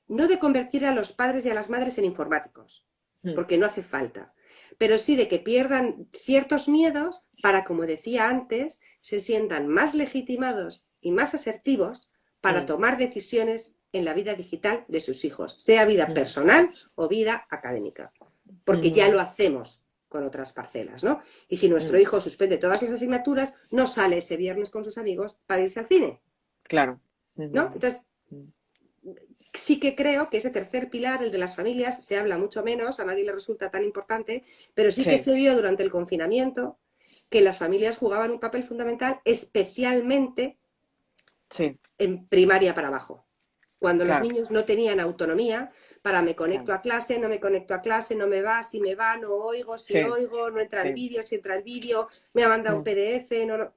no de convertir a los padres y a las madres en informáticos, Mm. porque no hace falta, pero sí de que pierdan ciertos miedos para, como decía antes, se sientan más legitimados y más asertivos para Mm. tomar decisiones en la vida digital de sus hijos, sea vida Mm. personal o vida académica, porque ya lo hacemos con otras parcelas, ¿no? Y si nuestro Mm. hijo suspende todas las asignaturas, no sale ese viernes con sus amigos para irse al cine, Claro. ¿no? Entonces, sí que creo que ese tercer pilar, el de las familias, se habla mucho menos, a nadie le resulta tan importante, pero sí que Sí, se vio durante el confinamiento que las familias jugaban un papel fundamental, especialmente sí, en primaria para abajo, cuando los claro, niños no tenían autonomía para me conecto claro. a clase, no me conecto a clase, no me va, si me va, no oigo, si Sí, oigo, no entra el sí. vídeo, si entra el vídeo, me ha mandado un Mm. PDF, no.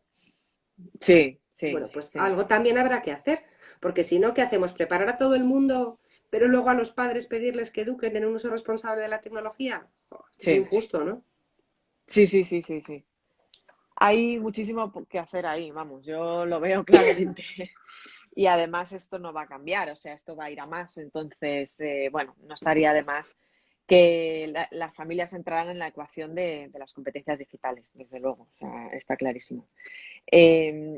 Sí, sí, Bueno, pues sí. algo también habrá que hacer, porque si no, ¿qué hacemos? ¿Preparar a todo el mundo, pero luego a los padres pedirles que eduquen en un uso responsable de la tecnología? Oh, esto es muy Sí, injusto, ¿no? sí, sí, sí, sí, sí. Hay muchísimo que hacer ahí, vamos, yo lo veo claramente. Y además esto no va a cambiar, o sea, esto va a ir a más. Entonces, bueno, no estaría de más que las familias entraran en la ecuación de las competencias digitales, desde luego, o sea, está clarísimo.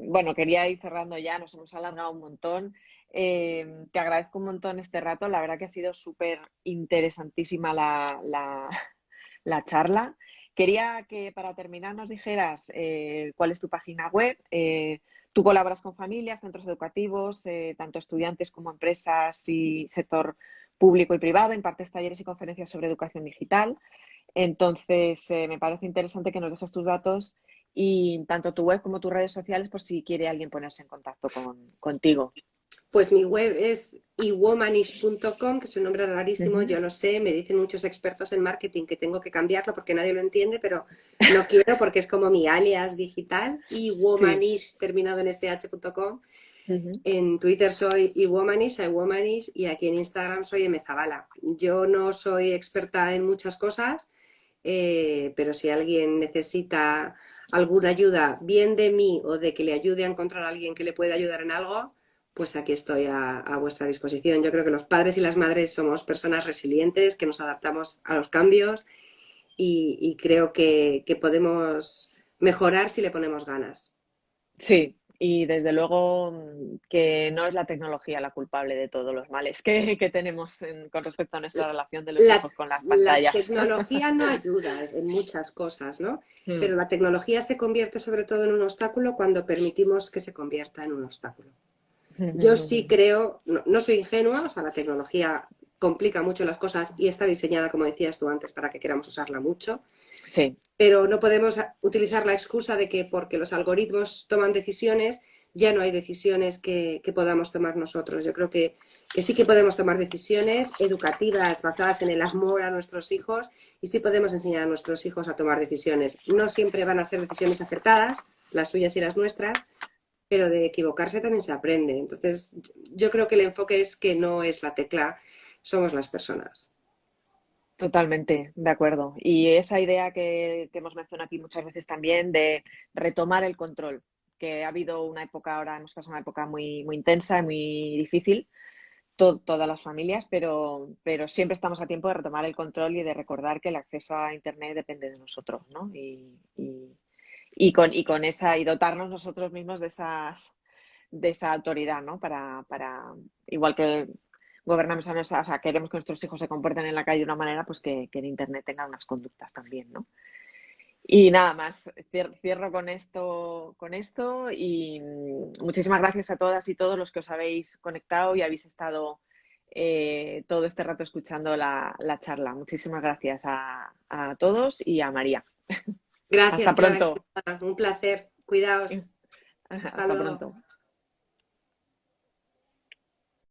Bueno, quería ir cerrando ya, nos hemos alargado un montón. Te agradezco un montón este rato, la verdad que ha sido súper interesantísima la charla. Quería que para terminar nos dijeras cuál es tu página web. Tú colaboras con familias, centros educativos, tanto estudiantes como empresas y sector público y privado, impartes talleres y conferencias sobre educación digital. Entonces, me parece interesante que nos dejes tus datos y tanto tu web como tus redes sociales, por si quiere alguien ponerse en contacto contigo. Pues mi web es iwomanish.com, que es un nombre rarísimo, Ujú. yo no sé, me dicen muchos expertos en marketing que tengo que cambiarlo porque nadie lo entiende, pero no quiero porque es como mi alias digital, Sí. iwomanish terminado en sh.com. Ujú. En Twitter soy iwomanish, y aquí en Instagram soy mzabala. Yo no soy experta en muchas cosas, pero si alguien necesita alguna ayuda, bien de mí o de que le ayude a encontrar a alguien que le pueda ayudar en algo, pues aquí estoy a vuestra disposición. Yo creo que los padres y las madres somos personas resilientes, que nos adaptamos a los cambios y creo que podemos mejorar si le ponemos ganas. Sí, Y desde luego que no es la tecnología la culpable de todos los males que tenemos con respecto a nuestra relación de los hijos con las La pantallas. tecnología no ayuda en muchas cosas, ¿no? Mm. Pero la tecnología se convierte sobre todo en un obstáculo cuando permitimos que se convierta en un obstáculo. Yo sí creo, no soy ingenua, o sea, la tecnología complica mucho las cosas y está diseñada, como decías tú antes, para que queramos usarla mucho. Sí. Pero no podemos utilizar la excusa de que porque los algoritmos toman decisiones, ya no hay decisiones que podamos tomar nosotros. Yo creo que sí que podemos tomar decisiones educativas basadas en el amor a nuestros hijos y sí podemos enseñar a nuestros hijos a tomar decisiones. No siempre van a ser decisiones acertadas, las suyas y las nuestras, pero de equivocarse también se aprende. Entonces, yo creo que el enfoque es que no es la tecla, somos las personas. Totalmente, de acuerdo. Y esa idea que hemos mencionado aquí muchas veces también de retomar el control, que ha habido una época ahora, hemos pasado una época muy, muy intensa, muy difícil, todas las familias, pero siempre estamos a tiempo de retomar el control y de recordar que el acceso a Internet depende de nosotros, ¿no? Y con esa, y dotarnos nosotros mismos de esa autoridad, ¿no? Para igual que gobernamos o sea, queremos que nuestros hijos se comporten en la calle de una manera, pues que en Internet tengan unas conductas también, ¿no? Y nada más, cierro con esto y muchísimas gracias a todas y todos los que os habéis conectado y habéis estado todo este rato escuchando la charla. Muchísimas gracias a todos y a María. Gracias, Hasta Clara. pronto. Un placer. Cuidaos. Hasta Hasta luego. pronto.